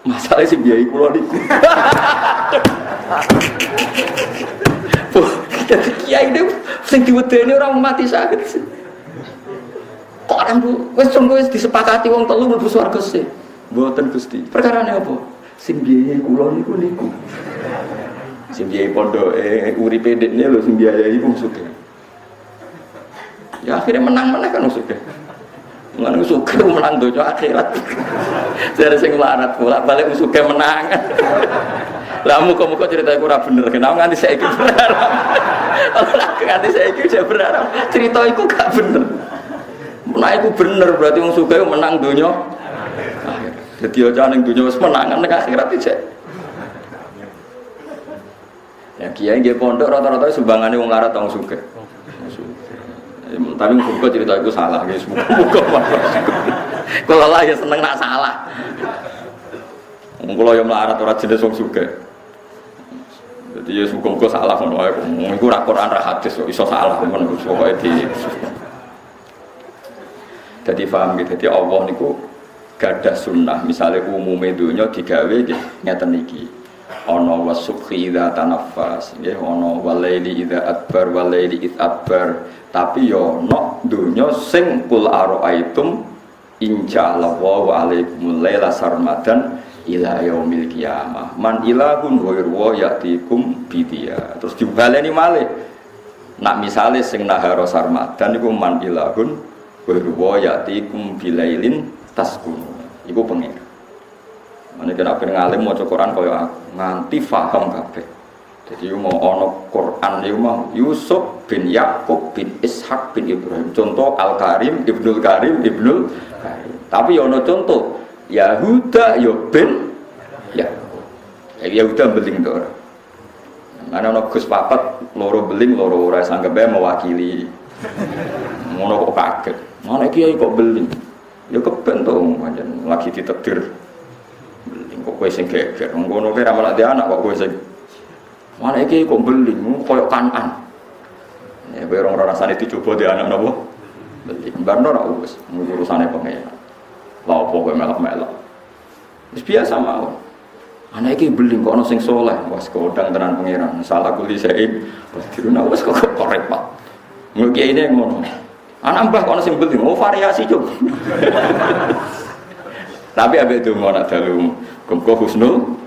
[SPEAKER 1] Masalah sing biayai kula niku. Jadi kiai ini sing diwedeni ora mati sakit. Kok ora wis wis disepakati wong telu mlebu swarga sik. Mboten Gusti. Perkarane apa? Sing biayai kula niku. Sing biayai pondoke uripe dekne lho sing biayai wong sugih. Ya akhirnya menang-menang kan sugih. Menang sugih menang dojo akhirat. Jare sing larat bolak-balik sugih menang. Lah muga-muga cerita iku ora bener. Kenapa nganti saiki berharap? Ora nganti saiki aja berharap. Cerita iku gak bener. Menawa iku bener berarti wong sugih menang donya. Dadi aja ning donya wis menangan ning akhirat iki. Ya kiai nggih pondok rata-rata sumbangane wong larat wong sugih. Tapi muga cerita itu salah guys, muga kalau lah ya seneng nak salah. Kalau yang melarat orang jenis wong sugih. Jadi ya muga salah ngono ae. Iku ra Quran ra hadis kok iso salah men pokoke di. Jadi paham gitu. Jadi Allah niku gadah sunnah. Misalnya umume dunya digawe nggih ngeten iki. Ana wasubhi idza tanaffas, nggih ana walaili idza adbar walaili id adbar. Tapi yo nok dunya sing kul araaitum inja'allahu alaikumul laila sarmadan ila yaumil qiyamah man ilahun ghairu ya'tikum bidia. Terus dibaleni malih nak misale sing nahara sarmadan iku man ilahun ghairu ya'tikum bilailin taskun iku pengen. Mane kena ben ngalim maca Quran kaya nganti paham kabeh. Jadi mau ono Quran itu mau Yusuf bin Yakub bin Ishak bin Ibrahim. Contoh Al Karim Ibnul Karim Ibnul Karim. Tapi ono contoh Yahuda bin Yakub. Yahuda beling to ora. Ana ono Gus papat loro beling loro ora sanggepe mewakili. Ngono kok kaget. Mana kiai kok beling? Ya keben to pancen lagi ditakdir. Beling kok kowe sing geger. Ngono ki ra malah di anak kok kowe sing mana iki kok beling koyo Kanan. Ya kowe ora rasane dicoba di anak napa? Beling. Barno ora wis urusane pengen. Lah opo kowe melok-melok. Wis biasa mawon. Anak iki beling kok ana sing saleh, wis kodang tenan pangeran. Salah kuli sain. Wis diruna wis kok repot. Ngono kiai ne ngono. Anak mbah kok ana sing beling, variasi coba. Tapi abe donga nak dalu muga husnul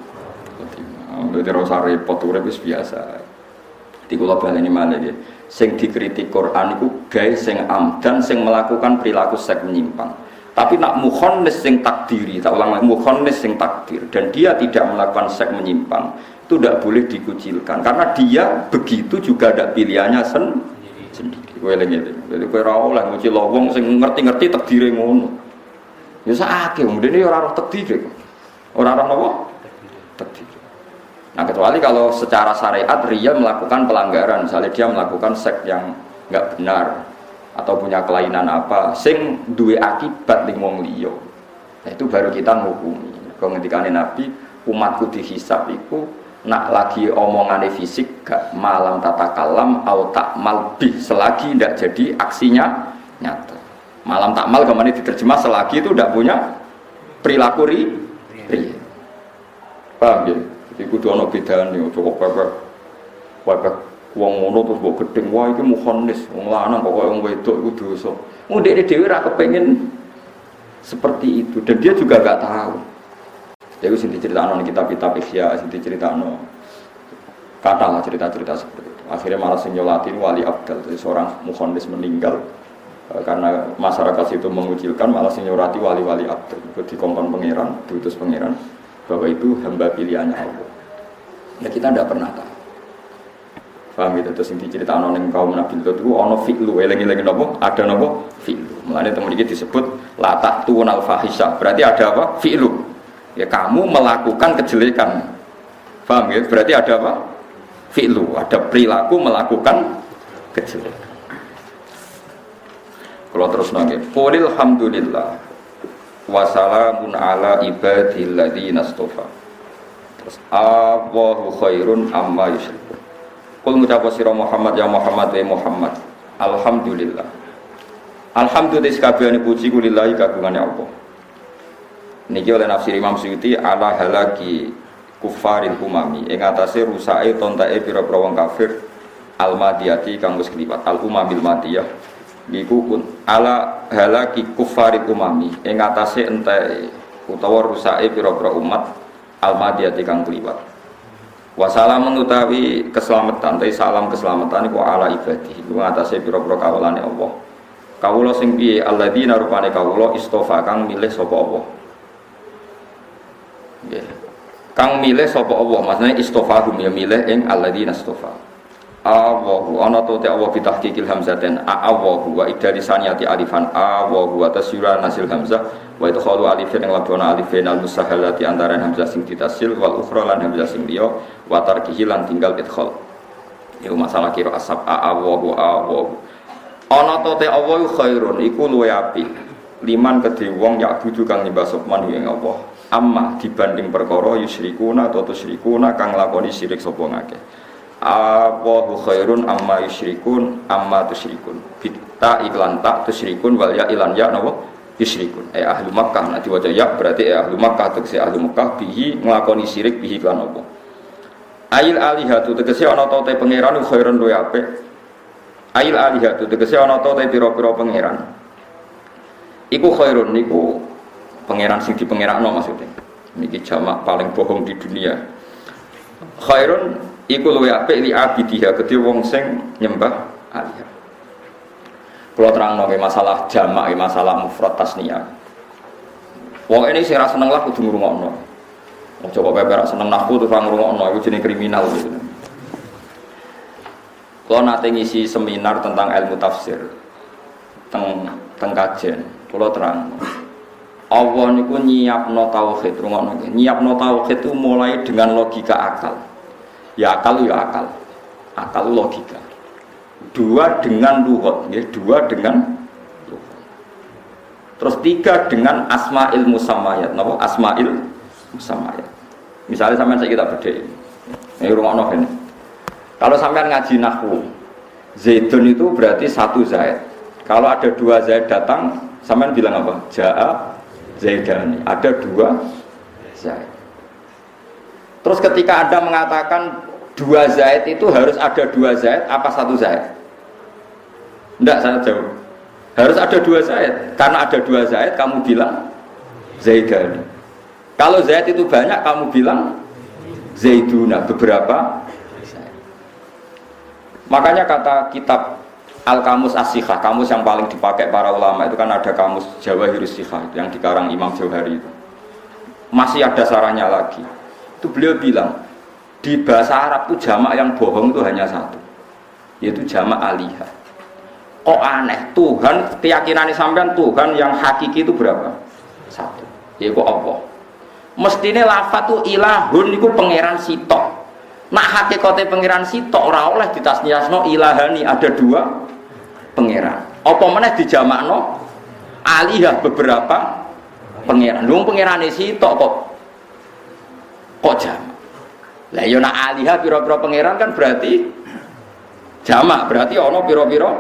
[SPEAKER 1] Jadi rasa repot urip wis biasa. Di kula baleni malih nggih. Sing dikritik Quran iku gawe sing amdan sing melakukan perilaku seks menyimpang. Tapi nak mukhonnis sing takdiri, tak ulang lagi mukhonnis sing takdir dan dia tidak melakukan seks menyimpang, itu tidak boleh dikucilkan karena dia begitu juga ada pilihannya sendiri. Kowe eling-eling. Jadi kowe ora oleh ngucil wong sing ngerti-ngerti takdire ngono. Ya sakake, mendene ora roh takdire. Ora roh napa? Takdir. Nah kecuali kalau secara syariat dia melakukan pelanggaran, misalnya dia melakukan seks yang nggak benar atau punya kelainan apa, sing duwe akibat ning wong liya. Nah itu baru kita ngukumi. Kalau ngendikane Nabi, umatku dihisab iku nak lagi omongane fisik gak malam tata kalam au tak malbih selagi tidak jadi aksinya nyata. Malam takmal kemana diterjemah selagi itu tidak punya perilaku ri. Paham ya? Jadi kudu ana bedane ojo kok pepek wong ngono terus mbok gedeng wah iki mukhannis wong lanang kok wong wedok iku dosa. Wong dekne dhewe ra kepengin seperti itu dan dia juga enggak tahu. Jadi sing diceritakno ning kitab-kitab Ihya, sing diceritakno katalah cerita-cerita seperti itu. Akhirnya malah sing nyolati wali abdal, jadi seorang mukhannis meninggal karena masyarakat itu mengucilkan, malah sing nyolati wali-wali abdal. Itu dikongkon pangeran, diutus pangeran bahwa itu hamba pilihannya Allah. Ya kita tidak pernah tahu. Paham gitu, terus yang diceritakan oleh kaum Nabi Lut itu ada fi'lu, eling-eling nopo, ada nopo fi'lu. Mulanya teman ini disebut latah tu'unal fahisha, berarti ada apa? Fi'lu. Ya kamu melakukan kejelekan. Paham ya? Berarti ada apa? Fi'lu, ada perilaku melakukan kejelekan. Kalau terus nangis, qulil hamdulillah wa salamun ala ibadil ladzina istofa. Terus Allahu khairun amma yusyrikun. Qul ngucap sira Muhammad ya Muhammad wa Muhammad. Alhamdulillah. Alhamdulillah sakabehane puji kulillahi kagungane Allah. Niki oleh nafsir Imam Suyuti ala halaki kufaril umami ing atase rusake tontake pira-pira wong kafir al-madiyati kang wis kliwat al-umamil madiyah niku pun ala halaki kufaril umami ing atase entek utawa rusake pira-pira umat al-madiyati kang kliwat. Wassalam utawi keselamatan, tapi salam keselamatan iku ala ibadi iku ngatasi pira-pira kawulane Allah. Kawula sing piye alladzina rupane kawula istofa kang milih sapa Allah. Nggih. Kang milih sapa Allah, maksudnya istofahum ya milih ing alladzina istofa. Allahu ana ta Allah bitahqiqil hamzaten Allahu wa idalisaniati alifan Allahu wa tasyura nasil hamzah wa idkhalu alifin ing labona alifin al musahhalati antara hamzah sing ditasil wal ukhra lan hamzah sing liya wa tarkihi lan tinggal idkhal. Iku masalah kira asab Allahu ana ta Allah khairun iku luwih apik liman kedhe wong yak budu kang nyembah sopman ing Allah amma dibanding perkara yusyrikuna atau tusyrikuna kang lakoni syirik sapa ngakeh. Allahu khairun amma yusyrikun amma tusyrikun bitta iklan tak tusyrikun wal ya ilan ya napa yusyrikun ahlu Makkah nek diwaca ya berarti ahlu Makkah tegese ahlu Makkah bihi nglakoni syirik bihi kan apa ail alihatu tegese ana ta te pangeran khairun luwih apik ail alihatu tegese ana ta te pira-pira pangeran iku khairun niku pangeran sing dipangerakno maksudnya niki jamak paling bohong di dunia khairun iku luwih apik li abidiha kedhe wong sing nyembah alihah. Kula terangno masalah jamak, masalah mufrad tasniyah. Wong ini sing ra seneng lah kudu ngrungokno. Wong coba pepe ra seneng nahwu terus ra ngrungokno iku jenenge kriminal gitu. Kula nate ngisi seminar tentang ilmu tafsir teng kajen. Kula terangno. Allah niku nyiapno tauhid, rungokno nggih. Nyiapno tauhid itu mulai dengan logika akal. Ya akal logika. Dua dengan lughah, ya, dua dengan lughah. Terus tiga dengan asmail musammayat, napa? Asmail musammayat. Misalnya sampean kita bedheki. Ini rungokno kene. Kalau sampean ngaji nahwu, Zaidun itu berarti satu Zaid. Kalau ada dua Zaid datang, sampean bilang apa? Jaa Zaidani. Ada dua Zaid. Terus ketika Anda mengatakan dua Zaid itu harus ada dua Zaid apa satu Zaid? Tidak, saya jawab harus ada dua Zaid. Karena ada dua Zaid kamu bilang Zaidani. Kalau Zaid itu banyak kamu bilang Zaiduna, beberapa Zaid. Makanya kata kitab Al-Kamus As-Sikhah, kamus yang paling dipakai para ulama itu kan ada kamus Jawahirus Sikhah yang dikarang Imam Jauhari itu. Masih ada sarannya lagi. Itu beliau bilang di bahasa Arab itu jamak yang bohong itu hanya satu, yaitu jamak alihah. Kok aneh, Tuhan keyakinan sampean Tuhan yang hakiki itu berapa? Satu, yaitu Allah. Mestinya lafaz itu ilahun itu pangeran sitok.
[SPEAKER 2] Nak hakikate pangeran sitok ora oleh ditasniasno ilahani, ada dua pangeran. Apa meneh dijamakno alihah beberapa pangeran. Lho pangerane sitok kok jamak. Lah ya nak alihah pira-pira pangeran kan berarti jamak, berarti ana pira-pira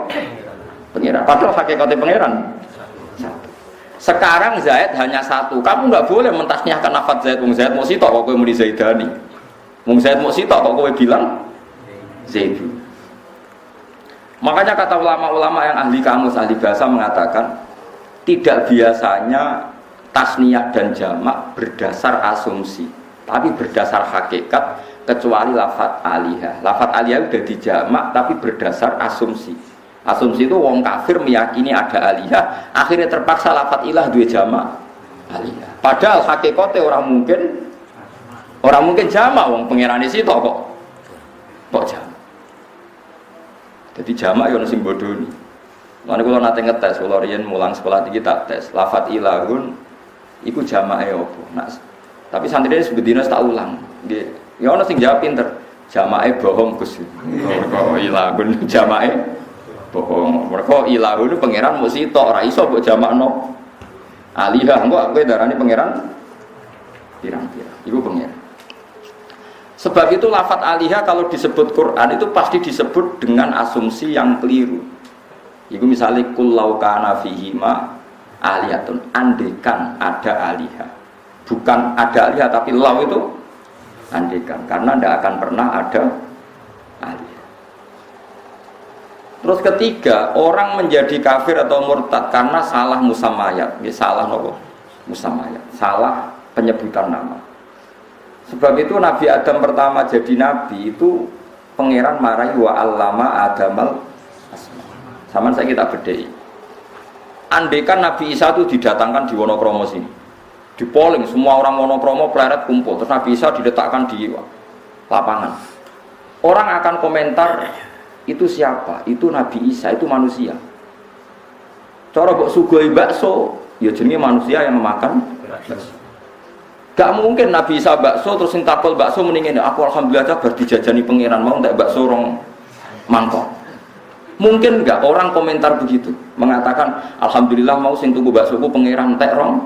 [SPEAKER 2] pangeran. Padahal hakikate pangeran satu. Sekarang Zaid hanya satu. Kamu nggak boleh mentasniahkan lafaz Zaid. Wong Zaid mau sitok kok kowe muni Zaidani. Wong Zaid mau sitok kok kowe bilang Zaidu. Makanya kata ulama-ulama yang ahli kamus, ahli bahasa mengatakan tidak biasanya tasniah dan jamak berdasar asumsi, tapi berdasar hakikat, kecuali lafaz alihah. Lafaz alihah sudah dijamak tapi berdasar asumsi. Asumsi itu wong kafir meyakini ada alihah, akhirnya terpaksa lafaz ilah dua jamak alihah. Padahal hakikatnya orang mungkin jamak, wong pangerane sitok kok jamak. Jadi jamak yo sing bodoni. Lan kula nate ngetes, kula riyen mulang sekolah tinggi tak tes. Lafaz ilahun iku jamake opo? Nah, tapi santrine sebedina tak ulang. Nggih. Ya ana sing jawab pinter. Jamake bohong Gus. Kok ilahun jamake bohong. Mergo ilahun pangeran mung sitok, ora iso mbok jamakno. Alihah engko kowe darani pangeran pirang-pirang. Iku pangeran. Sebab itu lafaz alihah kalau disebut Quran itu pasti disebut dengan asumsi yang keliru. Itu misalnya kullau kana fihima aliyatun, andekan ada alihah. Bukan ada alihah tapi lau itu andekan, karena tidak akan pernah ada alihah. Terus ketiga, orang menjadi kafir atau murtad karena salah musamayat. Salah nopo? Musamayat. Salah penyebutan nama. Sebab itu Nabi Adam pertama jadi Nabi itu pangeran marahi wa allama Adamal asma. Sama saya kita bedai. Andaikan Nabi Isa itu didatangkan di Wonokromo sini, di polling semua orang Wonokromo pleret kumpul, terus Nabi Isa diletakkan di lapangan. Orang akan komentar itu siapa? Itu Nabi Isa, itu manusia. Cara mbok sugoi bakso, ya jenenge manusia yang memakan bakso. Gak mungkin Nabi Isa bakso terus sing takol bakso mendingin aku alhamdulillah aja berdijajani pangeran mau tak bakso rong mangkok. Mungkin enggak orang komentar begitu, mengatakan alhamdulillah mau sing tuku baksoku pangeran tek rong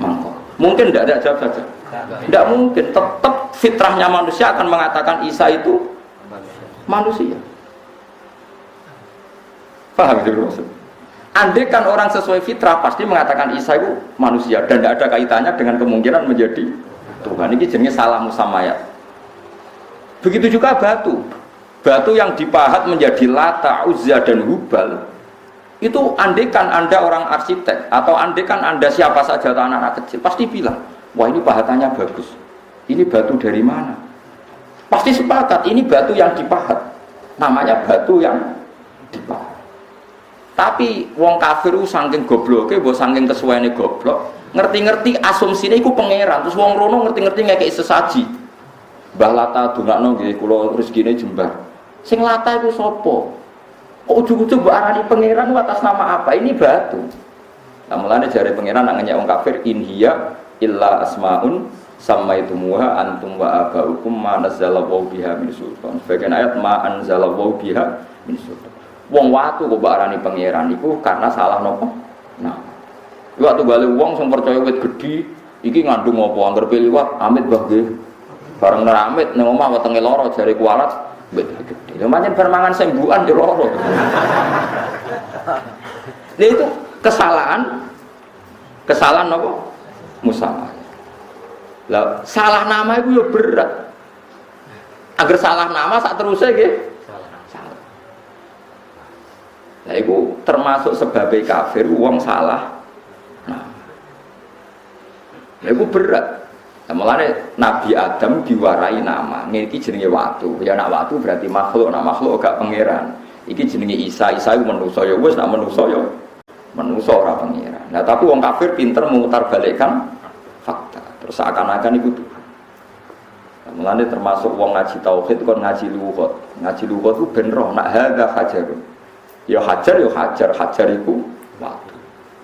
[SPEAKER 2] mangkok. Mungkin enggak, ada jawab saja. Enggak mungkin, tetap fitrahnya manusia akan mengatakan Isa itu manusia. Paham itu maksud? Andai kan orang sesuai fitrah pasti mengatakan Isa itu manusia dan tidak ada kaitannya dengan kemungkinan menjadi Tuhan. Ini jenisnya salah musamayat. Begitu juga batu. Batu yang dipahat menjadi Lata, Uzza dan Hubal itu andai kan Anda orang arsitek atau andai kan Anda siapa saja atau anak-anak kecil pasti bilang, wah ini pahatannya bagus. Ini batu dari mana? Pasti sepakat ini batu yang dipahat. Namanya batu yang dipahat. Tapi wong kafir ku saking gobloke, mbok saking kesuwene goblok, ngerti-ngerti asumsine iku pangeran. Terus wong rono ngerti-ngerti ngekeki sesaji. Mbah Lata dongakno nggih kula rezekine jembar. Sing Lata iku sapa? Kok ujug-ujug mbok arani pangeran atas nama apa? Ini batu. Nah, mulane jare pangeran nak ngenyek wong kafir in hiya illa asmaun samaitumuha antum wa abaukum ma nazzalallahu biha min sultan. Bagian ayat ma anzalallahu biha min sultan. Wong watu kok barani pangeran iku karena salah nopo. Nah, waktu balik wong sing percaya wit gedhi iki ngandung apa angger liwat amit mbah nggih. Bareng neramit ning omah wetenge lara jare kualat wit gedhi. Lha pancen bar mangan sembukan yo lara. Lha itu kesalahan nopo? Musamayah. Lah salah nama iku yo berat. Agar salah nama sak teruse nggih. Nah, itu termasuk sebagai kafir, uang salah. Nah, itu berat. Nah, mulanya Nabi Adam diwarai nama. Ini jenenge watu. Ya nak watu berarti makhluk. Nak makhluk gak pangeran. Ini jenenge Isa. Isa itu manusia. Ya wes nak manusia ya manusia orang pangeran. Nah, tapi uang kafir pinter memutar balikkan fakta. Terus seakan-akan itu Tuhan. Nah, mulanya termasuk uang ngaji tauhid kan ngaji lughot. Ngaji lughot itu benroh. Nak hadza hajarun. Ya hajar itu watu.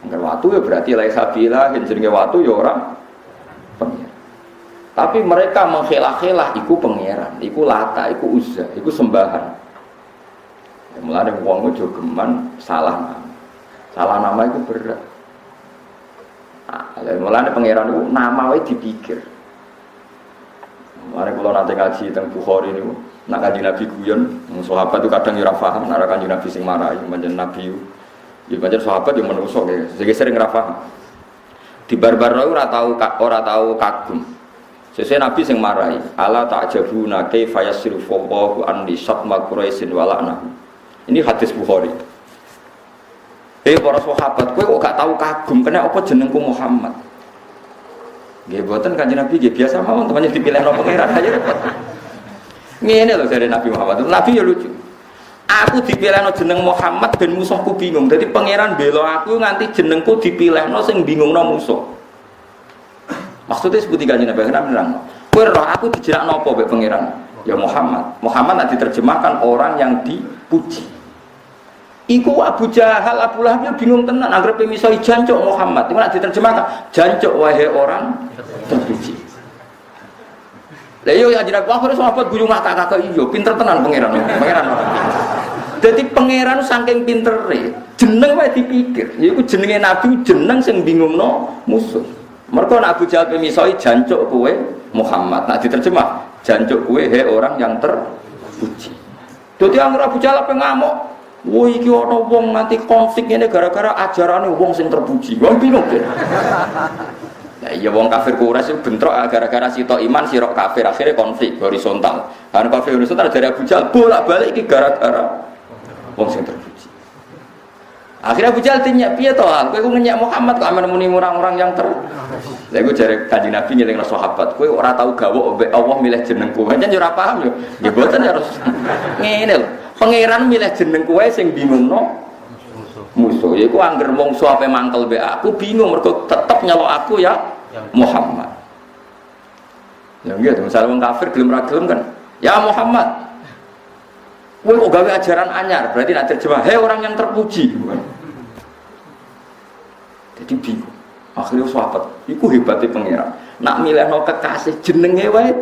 [SPEAKER 2] Angger watu ya berarti laisa bila jenenge watu ya ora pengira. Tapi mereka menghelah-helah iku pangeran, iku Lata, iku Uzza, iku sembahan. Mulane wong ojo geman salah nama. Salah nama itu berat. Nah, mulane pangeran itu nama wae dipikir. Mulane kula nate ngaji teng Bukhari niku, nak kanjeng Nabi guyon, sahabat itu kadang ora paham, nek kanjeng Nabi sing marahi pancen Nabi. Ya pancen sahabat yo menungso nggih, sering ora paham. Di barbar ora tahu kagum. Sesuk Nabi sing marahi, ala ta'jabuna kaifa yasrifu Allahu an li satma Quraisyin wa la'nahu. Ini hadis Bukhari. Para sahabat, kowe kok gak tahu kagum kena apa jenengku Muhammad? Nggih boten Kanjeng Nabi nggih biasa mawon temannya dipilihno pangeran aja repot. Ngene lho dari Nabi Muhammad. Nabi ya lucu. Aku dipilihno jeneng Muhammad ben musuhku bingung. Dadi pangeran bela aku nganti jenengku dipilihno sing bingungno musuh. Maksudnya seperti Kanjeng Nabi nerang. Kowe roh aku dijerakno apa mbek pangeran? Ya Muhammad. Muhammad nak diterjemahkan orang yang dipuji. Iku Abu Jahal, Abu Lahab bingung tenan anggere miso jancuk Muhammad. Iku nak diterjemahkan jancuk wahai orang terpuji. Lah yo ya jeneng akhire sahabat guyu kakak iyo pinter tenan pangeran. Pangeran orang pinter. Dadi pangeran saking pintere, jeneng wae dipikir. Iku jenenge nabi jeneng sing bingungno musuh. Mergo nek Abu Jahal misoi jancuk kowe Muhammad. Nak diterjemah jancuk kowe he orang yang terpuji. Dadi anggere Abu Jahal ngamuk. Wah iki ana wong nganti konflik ngene gara-gara ajarane wong sing terpuji. Wong bingung kan. Nah, iya wong kafir Quraisy bentrok gara-gara sitok iman sirok kafir akhirnya konflik horizontal. Karena kafir horizontal dari Abu Jahal bolak-balik iki gara-gara wong sing terpuji. Akhirnya Abu Jahal tanya, piye to? Kowe ngenyak Muhammad kok amen muni orang-orang yang Lha iku jare Kanjeng Nabi nyelingno sahabat, kowe ora tau gawok mbek Allah milih jenengku. Pancen yo ora paham yo. Nggih boten harus ngene lho. Pangeran milih jeneng kowe sing bingungno musuh. Iku angger wong suape mangkel mbek aku bingung mergo tetep nyelok aku ya Muhammad. Ya nggih, misal wong kafir gelem ra gelem kan. Ya Muhammad. Kowe kok gawe ajaran anyar, berarti nak terjemah, hei orang yang terpuji. Jadi bingung. Akhirnya sahabat, iku hebatnya pangeran. Nak milihno kekasih jenenge wae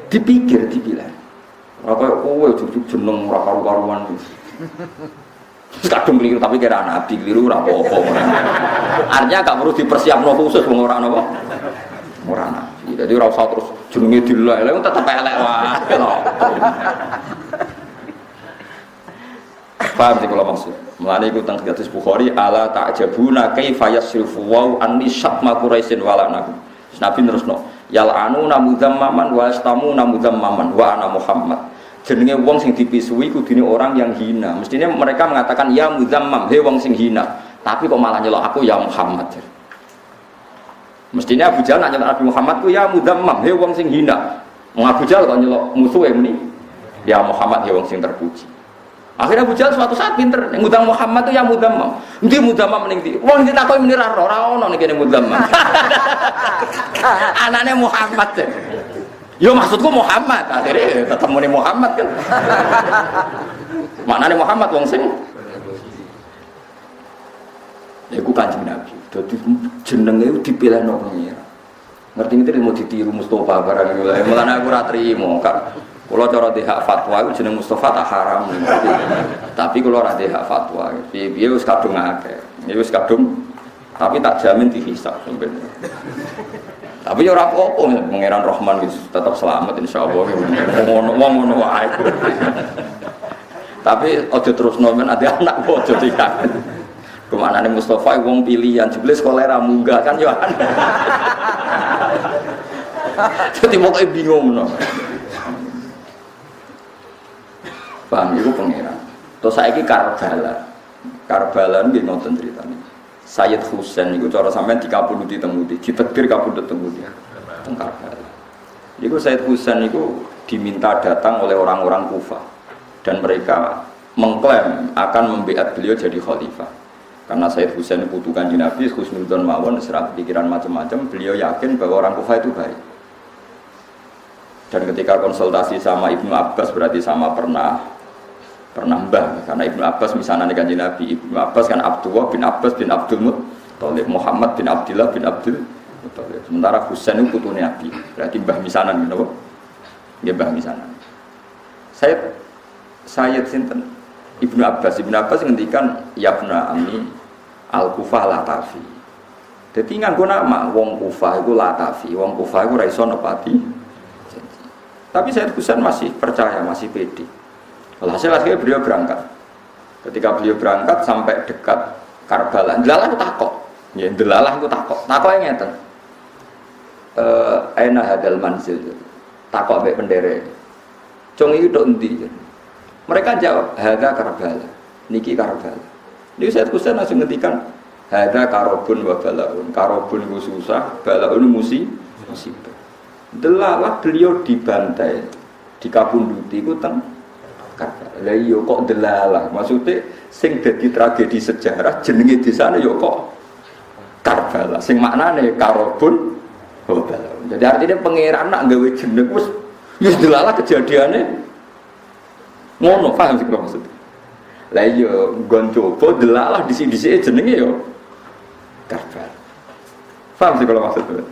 [SPEAKER 2] dipikir dipilih. Ora koyo kowe jujuk jeneng ora karu-karuan. Kadung keliru tapi kira nabi keliru ora apa-apa. Artinya gak perlu dipersiapno khusus wong ora napa. Ora nabi. Jadi ora usah terus jenenge dilek, lha tetep elek wae. Paham sih kalau maksud. Mulane iku teng hadis Bukhari ala ta'jabuna kaifa yasrifu wa anni syatma Quraisyin walanahu. Nabi terusno yal'anu namudammaman wa astamu namudammaman wa ana Muhammad. Jenenge wong sing dipisui kudune orang yang hina. Mestinya mereka mengatakan ya mudammam, he wong sing hina. Tapi kok malah nyelok aku ya Muhammad. Mestinya Abu Jahal nyelok Nabi Muhammad ku ya mudammam, he wong sing hina. Wong Abu Jahal kok nyelok musuhe muni ya Muhammad, he wong sing terpuji. Akhirnya Abu Jahal suatu saat pinter, ngundang Muhammad itu ya mudammam. Endi mudammam ning ndi? Wong ditakoki muni ora ono ning kene mudammam. Anane Muhammad. Yo maksudku Muhammad, akhirnya tetep muni Muhammad kan. Maknane Muhammad wong sing iku Kanjeng Nabi. Dadi jenenge dipilihno pengira. Ngerti-ngerti mau ditiru Mustafa barang iku. Mulane aku ora trimo, Kak. Kalau cara hak fatwa itu jeneng Mustafa tak haram. Tapi kalau ada hak fatwa, dia harus kadung akeh. Dia harus kadung, tapi tak jamin dihisab sebenarnya. Tapi ya ora apa-apa, Pangeran Rahman tetap selamat insyaallah. Ngono wae. Tapi aja terus nomen ada anak kok aja tidak. Kemana nih Mustafa wong pilihan, jebule sekolah ra munggah kan yo. Jadi pokoke bingung no. Paham itu pangeran. Terus saiki Karbala nggih ngoten critane. Sayyid Husain niku cara sampean dikapundhuti temuti, ditekbir kapundhut temuti teng Karbala. Niku Sayyid Husain niku diminta datang oleh orang-orang Kufah dan mereka mengklaim akan membeat beliau jadi khalifah. Karena Sayyid Husain putu Kanjeng Nabi, husnudzon mawon, serap pikiran macam-macam, beliau yakin bahwa orang Kufah itu baik. Dan ketika konsultasi sama Ibnu Abbas berarti sama pernah mbah, karena Ibnu Abbas misalnya Kanjeng Nabi, Ibnu Abbas kan Abdullah bin Abbas bin Abdul Muttalib, Muhammad bin Abdullah bin Abdul Betul ya. Sementara Husain itu putune Nabi, berarti Mbah Misanan gitu. Nggih Mbah Misanan. Sayyid sinten? Ibnu Abbas ngendikan yabna ammi al-Kufah Latafi. Dadi nganggo nama wong Kufah iku Latafi, wong Kufah iku ra iso nepati. Tapi Sayyid Husain masih percaya, masih pede. Hasil akhirnya beliau berangkat. Ketika beliau berangkat sampai dekat Karbala, delalah itu takok. Ya, delalah itu takok. Takoknya ngeten. Aina hadal manzil. Takok mbek pendere. Cung iki tok endi? Mereka jawab, hadza Karbala. Niki Karbala. Niku Sayyid Husain langsung ngendikan, hadza karobun wa balaun. Karobun iku susah, balaun musibah. Delalah beliau dibantai, dikabunduti iku teng Karbala. Lah iya kok delalah. Maksudnya sing dadi tragedi sejarah jenenge desane yo kok Karbala. Sing maknane karobun wa balaun. Jadi artinya pangeran nak gawe jeneng wis delalah kejadiane ngono, paham sih kalau maksudnya. Lah iya nggon coba delalah disi-disi jenenge yo Karbala. Paham sih kalau maksudnya.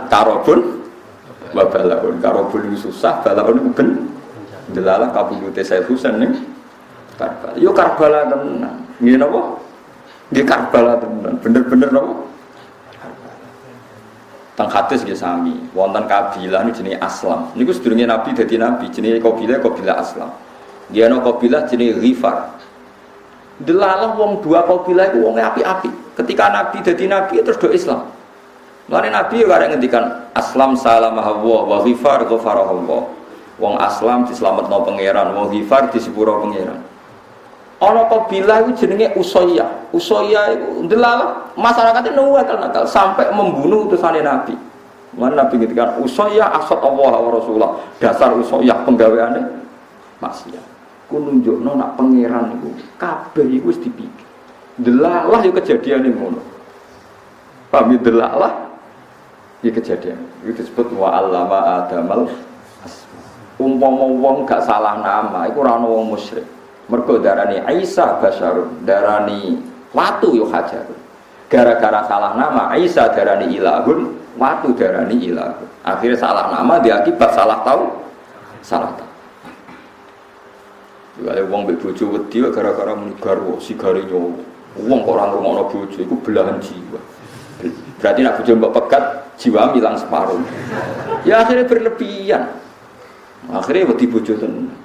[SPEAKER 2] Karobun wa balaun. Karobun itu susah, balaun itu ben delalah kabudute Sayyid Husain ning Karbala. Yo Karbala tenan. Nggih napa? Nggih Karbala tenan. Bener-bener napa? Teng hadis nggih sami, wonten kabilah niku jenenge Aslam. Niku sedurunge Nabi dadi nabi, jenenge kabilah Aslam. Nggih ana kabilah jenenge Ghifar. Delalah wong dua kabilah iku wong api-api. Ketika Nabi dadi nabi terus do Islam. Mulane Nabi yo arek ngendikan Aslam salamah wa Ghifar ghafarahullah. Wong Aslam dislametno pangeran, wong Ghifar disepuro pangeran. Ana kabilah iku jenenge Usayyah. Usayyah iku ndelalah masyarakate nakal sampai membunuh utusane Nabi. Mana Nabi ngendikan Usayyah asat Allah wa Rasulullah. Dasar Usayyah penggaweane maksiat. Ku nunjukno nak pangeran iku kabeh iku wis dipikir. Ndelalah yo kejadiane ngono. Paham ndelalah iki kejadian. Itu disebut wa allama adamal umpama wong gak salah nama iku ora ana wong musyrik. Mergo darani Isa basyarun, darani watu yo hajar. Gara-gara salah nama Isa darani ilahun, watu darani ilahun. Akhirnya salah nama diakibat salah tahu. Juga ada wong mbek bojo wedi gara-gara muni garwa sigare nyowo. Wong kok ora ngrungokno bojo iku belahan jiwa. Berarti nek bojo mbok pegat jiwa hilang separuh. Ya akhirnya berlebihan. Akhirnya wedi bojo tenan.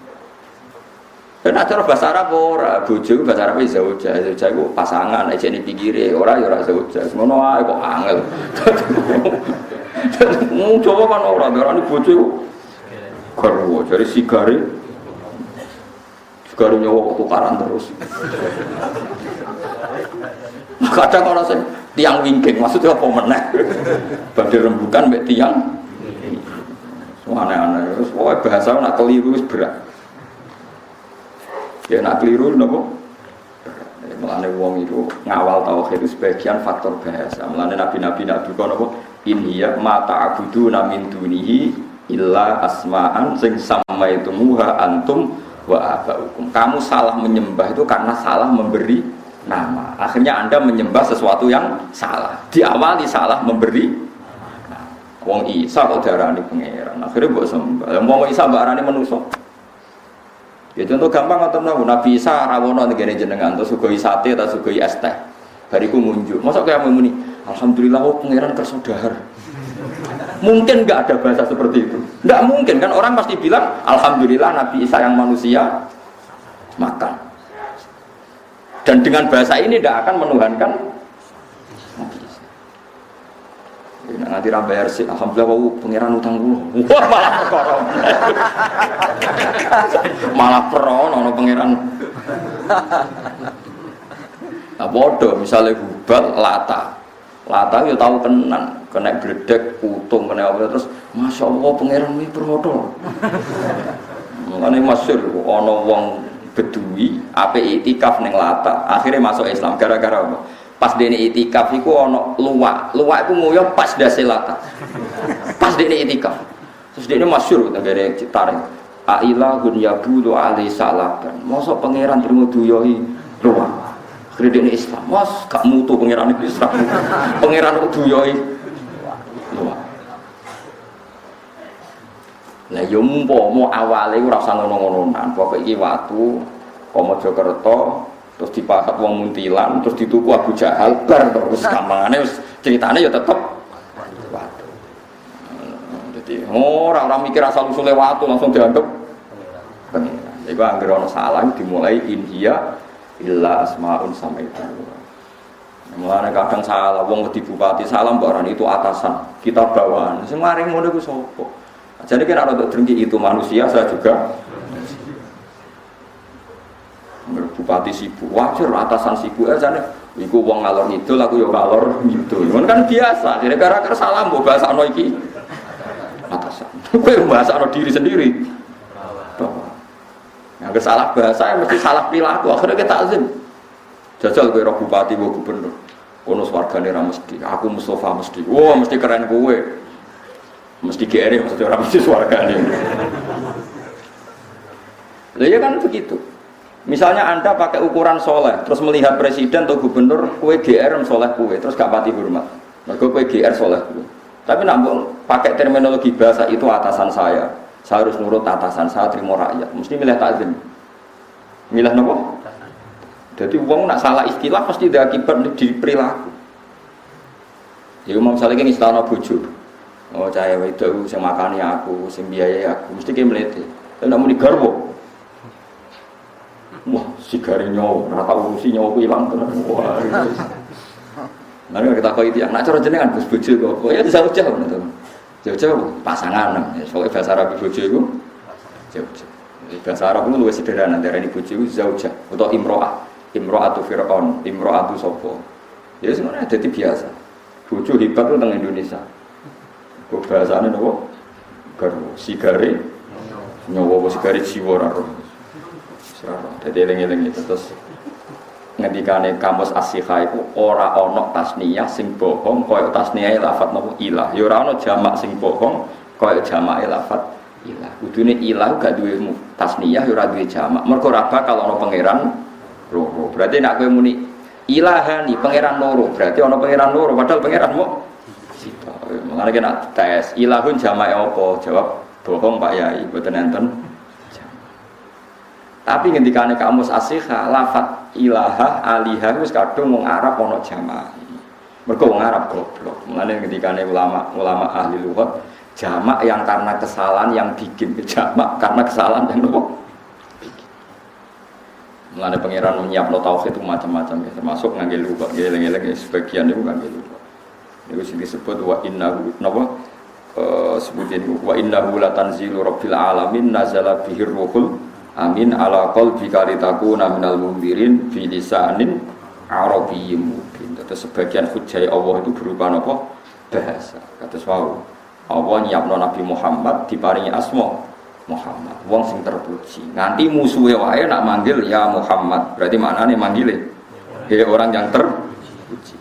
[SPEAKER 2] Dan acara bahasa Arab ora, bojo bahasa Arab iso zauja iku pasangan aja ning pinggire, ora ya ora zauja. Semono ae kok angel. Coba kan ora darani bojo iku garwa, jare sigare nyawa tukaran terus. Kadang ora sing tiang wingking, maksudnya apa meneh? Badhe rembukan mek tiang. Aneh-aneh, terus bahasa nak keliru wis berat. Ya nak keliru napa? Mulane wong itu ngawal tauhid itu sebagian faktor bahasa. Mulane nabi-nabi kono napa? Inhiya ma ta'buduna min dunihi illa asma'an sing samaitumuha antum wa abaukum. Kamu salah menyembah itu karena salah memberi nama. Akhirnya Anda menyembah sesuatu yang salah. Diawali salah memberi nama. Wong Isa kok diarani pangeran. Akhirnya mbok sembah. Wong Isa mbok arani manusa. Ya contoh gampang atau Nabi Isa rawono negara jenengan, terus sugoi sate atau sugoi es teh. Bariku munjuk. Masa kayak muni, alhamdulillah pangeran kerso dahar. Mungkin nggak ada bahasa seperti itu. Nggak mungkin kan orang pasti bilang alhamdulillah Nabi Isa yang manusia makan. Dan dengan bahasa ini tidak akan menuhankan Nabi Isa. Ya, nanti rambayar sih, alhamdulillah wau pangeran utang dulu. Wah malah perkara. Malah peron ono pangeran. Nah bodoh misalnya Hubal Lata ya tahu tenan, kena gledek putung kena apa terus Masya Allah pangeran ini perodo. Mulane masyhur ana wong Bedui ape itikaf ning Lata, akhirnya masuk Islam gara-gara apa? Pas dene itikaf iku ana luwak iku nguyuh pas dase Lata. Pas dene itikaf. Terus dene masyhur tenggene Citaring. Ailahun yabudu alaihi salaban. Mosok pangeran trimo duyohi luwak. Akhirnya dene Islam. Mas gak mutu pangeran Islam. Pangeran duyohi Lah yo umpama awale ora usah ngono-ngononan, pokoke iki watu Mojokerto terus dipahat wong Muntilan terus dituku Abu Jahal bar terus gampangane wis critane ya tetep watu. Dadi ora mikir asal usule watu langsung dianggap pengira. Iku anggere ana salah dimulai inhiya illa asmaun samaitu. Mulane kadang salah wong wedi bupati salam barang itu atasan, kita bawahan. Sing maring ngono iku sapa? Jadi kan ada drengki itu manusia, saya juga bupati sibuk, wajar atasan sibuk aja nih. Iku wong ngalor ngidul, aku yo ngalor ngidul. Kan biasa, jadi gara-gara salah mbok bahasano iki atasan. Kowe bahasano diri sendiri. Yang salah bahasa mesti salah perilaku, akhirnya kita takzim. Jajal kowe roh bupati mbok gubernur. Ono swargane ra mesti, aku Mustafa mesti. Wah, mesti keren kowe. Mesti GR maksudnya orang mesti swargane. Lah ya kan begitu. Misalnya Anda pakai ukuran soleh, terus melihat presiden atau gubernur, kue GR soleh kue, terus gak pati hormat. Mergo kue GR soleh kue. Tapi namun pakai terminologi bahasa itu atasan saya harus nurut atasan saya, terima rakyat. Mesti milih takzim. Milih apa? Jadi uang nak salah istilah pasti ada akibat di perilaku. Ya umum misalnya kan istana bojo. Oh cahaya itu sing makani aku, sing biayai aku, mesti kayak melete. Tapi nak mau digarwo. Wah, si gari nyawa, rata urusi nyawa aku hilang tenan. Wah. Nanti kita kau itu, nak cara jenengan Gus bojo kok. Ya jauh-jauh teman. Jauh-jauh pasangan. Soalnya bahasa Arab bojo itu jauh-jauh. Bahasa Arab itu lebih sederhana dari bojo itu zaujah atau imro'ah. Imro'atu Fir'aun, imro'atu sopo. Ya sebenarnya jadi biasa. Bojo hebat itu tentang Indonesia. Kok bahasanya apa? Garwo, sigare, nyawa sigare jiwa raro. Jadi eling-eling itu terus ngendikane kamus as-sikha iku ora ana tasniyah sing bohong kaya tasniyah lafat napa ilah. Ya ora ana jamak sing bohong kaya jamake lafat ilah. Kudune ilah gak duwe tasniyah ya ora duwe jamak. Mergo ora bakal ana pangeran loro. Berarti nek kowe muni ilahani pangeran loro, berarti ana pangeran loro padahal pangeran mok sita. Mangane kena tes ilahun jamake apa? Jawab bohong Pak Yai, mboten enten. Tapi ngendikane kamus as-sikha lafat ilaha alihah wis kadung wong Arab ana jamak. Mergo wong Arab goblok. Mangane ngendikane ulama ahli lughat jamak yang karena kesalahan yang bikin jamak karena kesalahan yang nopo. Mulane pangeran menyiapno tauhid itu macam-macam ya, termasuk ngangge lughat, geleng-geleng sebagian itu ngangge lughat. Niku sing disebut wa innahu napa sebutin wa innahu la tanzilu rabbil alamin nazala bihir ruhul amin ala qalbika litakuna minal mundirin fi lisanin arabiyyin mubin. Terus sebagian hujjah Allah itu berupa apa? Bahasa. Kados wau. Allah nyiapno Nabi Muhammad diparingi asma Muhammad. Wong sing terpuji. Nganti musuhe wae nak manggil ya Muhammad. Berarti maknane manggile he orang yang terpuji.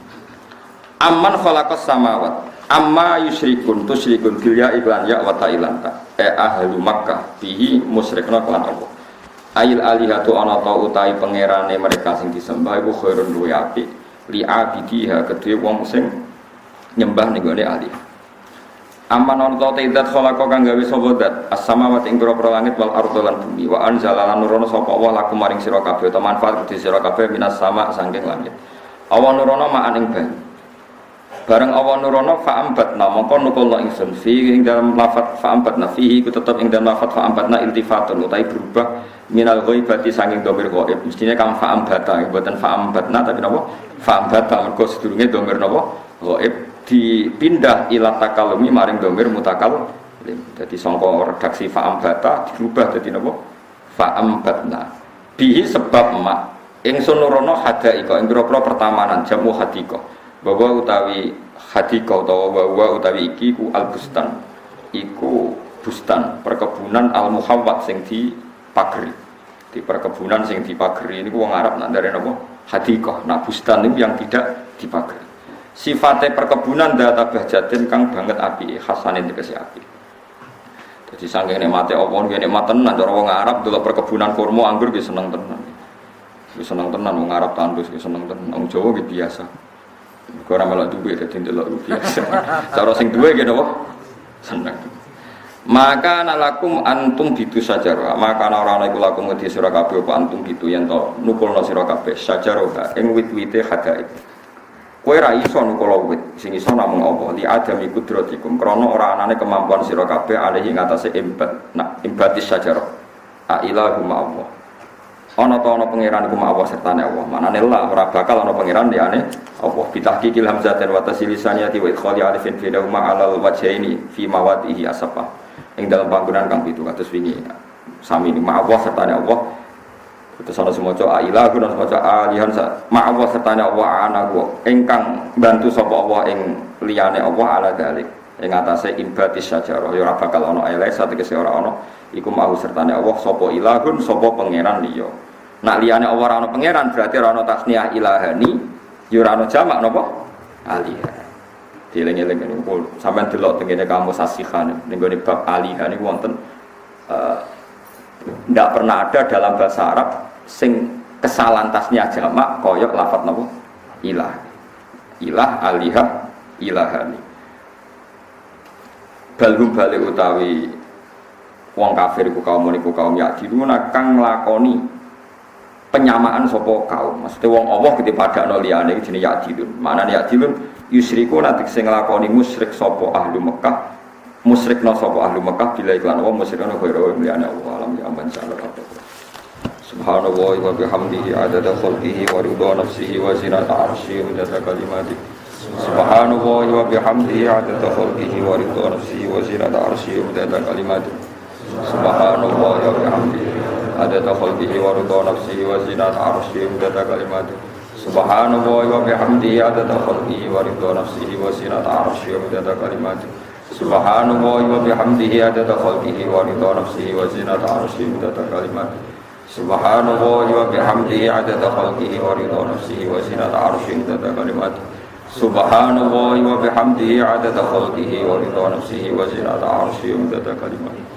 [SPEAKER 2] Amman khalaqas samawat. Amma yusyrikun tusyrikun bil ya iklan ya wa ta'ilanta. Ahlu Makkah bihi musyrikna lan Allah. Ail alihatu ana ta utahi pangerane mereka sing disembah iku khairun luwi apik li abidiha kedue wong sing nyembah ning gone alih. Amman ana ta idzat khalaqa kang gawe sapa zat as-samawati ing pira-pira langit wal ardh lan bumi wa anzala lan nurono sapa Allah lakum maring sira kabeh ta manfaat kedhe sira kabeh minas sama saking langit. Awan nurono ma'an ing banyu. Bareng awan nurono fa'ambatna mongko nukulna ingsun fi ing dalam lafaz fa'ambatna fihi ku tetep ing dalam lafaz fa'ambatna iltifatun utahe berubah minal ghaibati saking dhamir ghaib mestine kam fa'ambata mboten fa'ambatna tapi napa fa'ambata mergo sedurunge dhamir napa ghaib dipindah ila takallumi maring dhamir mutakallim. Dadi sangka redaksi fa'ambata dirubah dadi napa fa'ambatna bihi sebab mak ingsun nurono hadaika ing pira-pira pertamanan jamu hadika bahwa utawi hadika utawa bahwa utawi iki ku albustan iku bustan perkebunan al-muhawwat sing dipageri di perkebunan sing dipageri niku wong Arab nak ndare napa hadika nah bustan niku yang tidak dipageri sifatnya perkebunan data bahjatin kang banget api khasane tegese api jadi saking nikmate apa nggih nikmat tenan cara wong Arab delok perkebunan kurma anggur nggih seneng tenan wis seneng tenan wong Arab tandus nggih seneng tenan wong Jawa nggih biasa. Kau ramal duwe dadi ndelok biasa. Cara sing duwe nggih napa? Seneng.
[SPEAKER 1] Maka nalakum antum bitu sajarah. Maka orang iku lakum ngedi sira kabeh apa antum bitu yen to nukulna sira kabeh sajarah ing wit-wite hadaik. Kowe ra iso nukul wit, sing iso namung apa? Li adami kudratikum. Krana ora anane kemampuan sira kabeh alih ing atase imbat. Nah, imbatis sajarah. A ilahu ma Allah. Ana ta ana pangeran iku ma Allah sertane Allah. Manane la ora bakal ana pangeran liyane Allah. Bitahqiqil hamzatin wa taslisaniyati wa idkhali alifin fi dawma alal wajhaini fi mawadihi asfa. Ing dalam panggonan kang pitu kados wingi sami ni ma'allah sertane Allah terus ana semoco ilahu dan semoco alihan ma'allah sertane Allah anaku ingkang bantu sapa Allah ing liyane Allah ala dalik ing atase imbatis sajarah ya ora bakal ana elek sategese ora ana iku ma'allah sertane Allah sapa ilahun sapa pangeran liya nak liyane Allah ora ana pangeran berarti ora ana tasniyah ilahani ya ora ana jamak napa alihah. Dieling-eling niku sampean delok tengene kamu sasihan ning gone bab alihan niku wonten ndak pernah ada dalam bahasa Arab sing kesalahan tasnya jamak koyok lafadz napa ilah. Ilah alihah ilahani. Balhum balik utawi wong kafir iku kaum niku kaum Ya'dilun kang nglakoni penyamaan sapa kaum. Maksudnya wong Allah ketipadakno liyane jenenge Ya'dilun. Manane Ya'dilun yusriku nanti sing nglakoni musyrik sapa ahli Mekah musyrikna sapa ahli Mekah bila iklan wa musyrikna khairu liyane Allah alam ya aman sallallahu subhanallahi wa bihamdihi adada khalqihi wa ridha nafsihi wa zinata arsyihi wa adada kalimatihi subhanallahi wa bihamdihi adada khalqihi wa ridha nafsihi wa zinata arsyihi wa adada kalimatihi subhanallahi wa bihamdihi adada khalqihi wa ridha nafsihi wa zinata arsyihi wa adada kalimatihi subhanallahi wa bihamdihi adada khalqihi wa ridha nafsihi wa zinata arsyihi wa adada kalimatihi subhanallahi wa bihamdihi adada khalqihi wa ridha nafsihi wa zinata arsyihi wa adada kalimatihi subhanallahi wa bihamdihi adada khalqihi wa ridha nafsihi wa zinata arsyihi wa adada kalimatihi subhanallahi wa bihamdihi adada khalqihi wa ridha nafsihi wa zinata arsyihi wa adada kalimatihi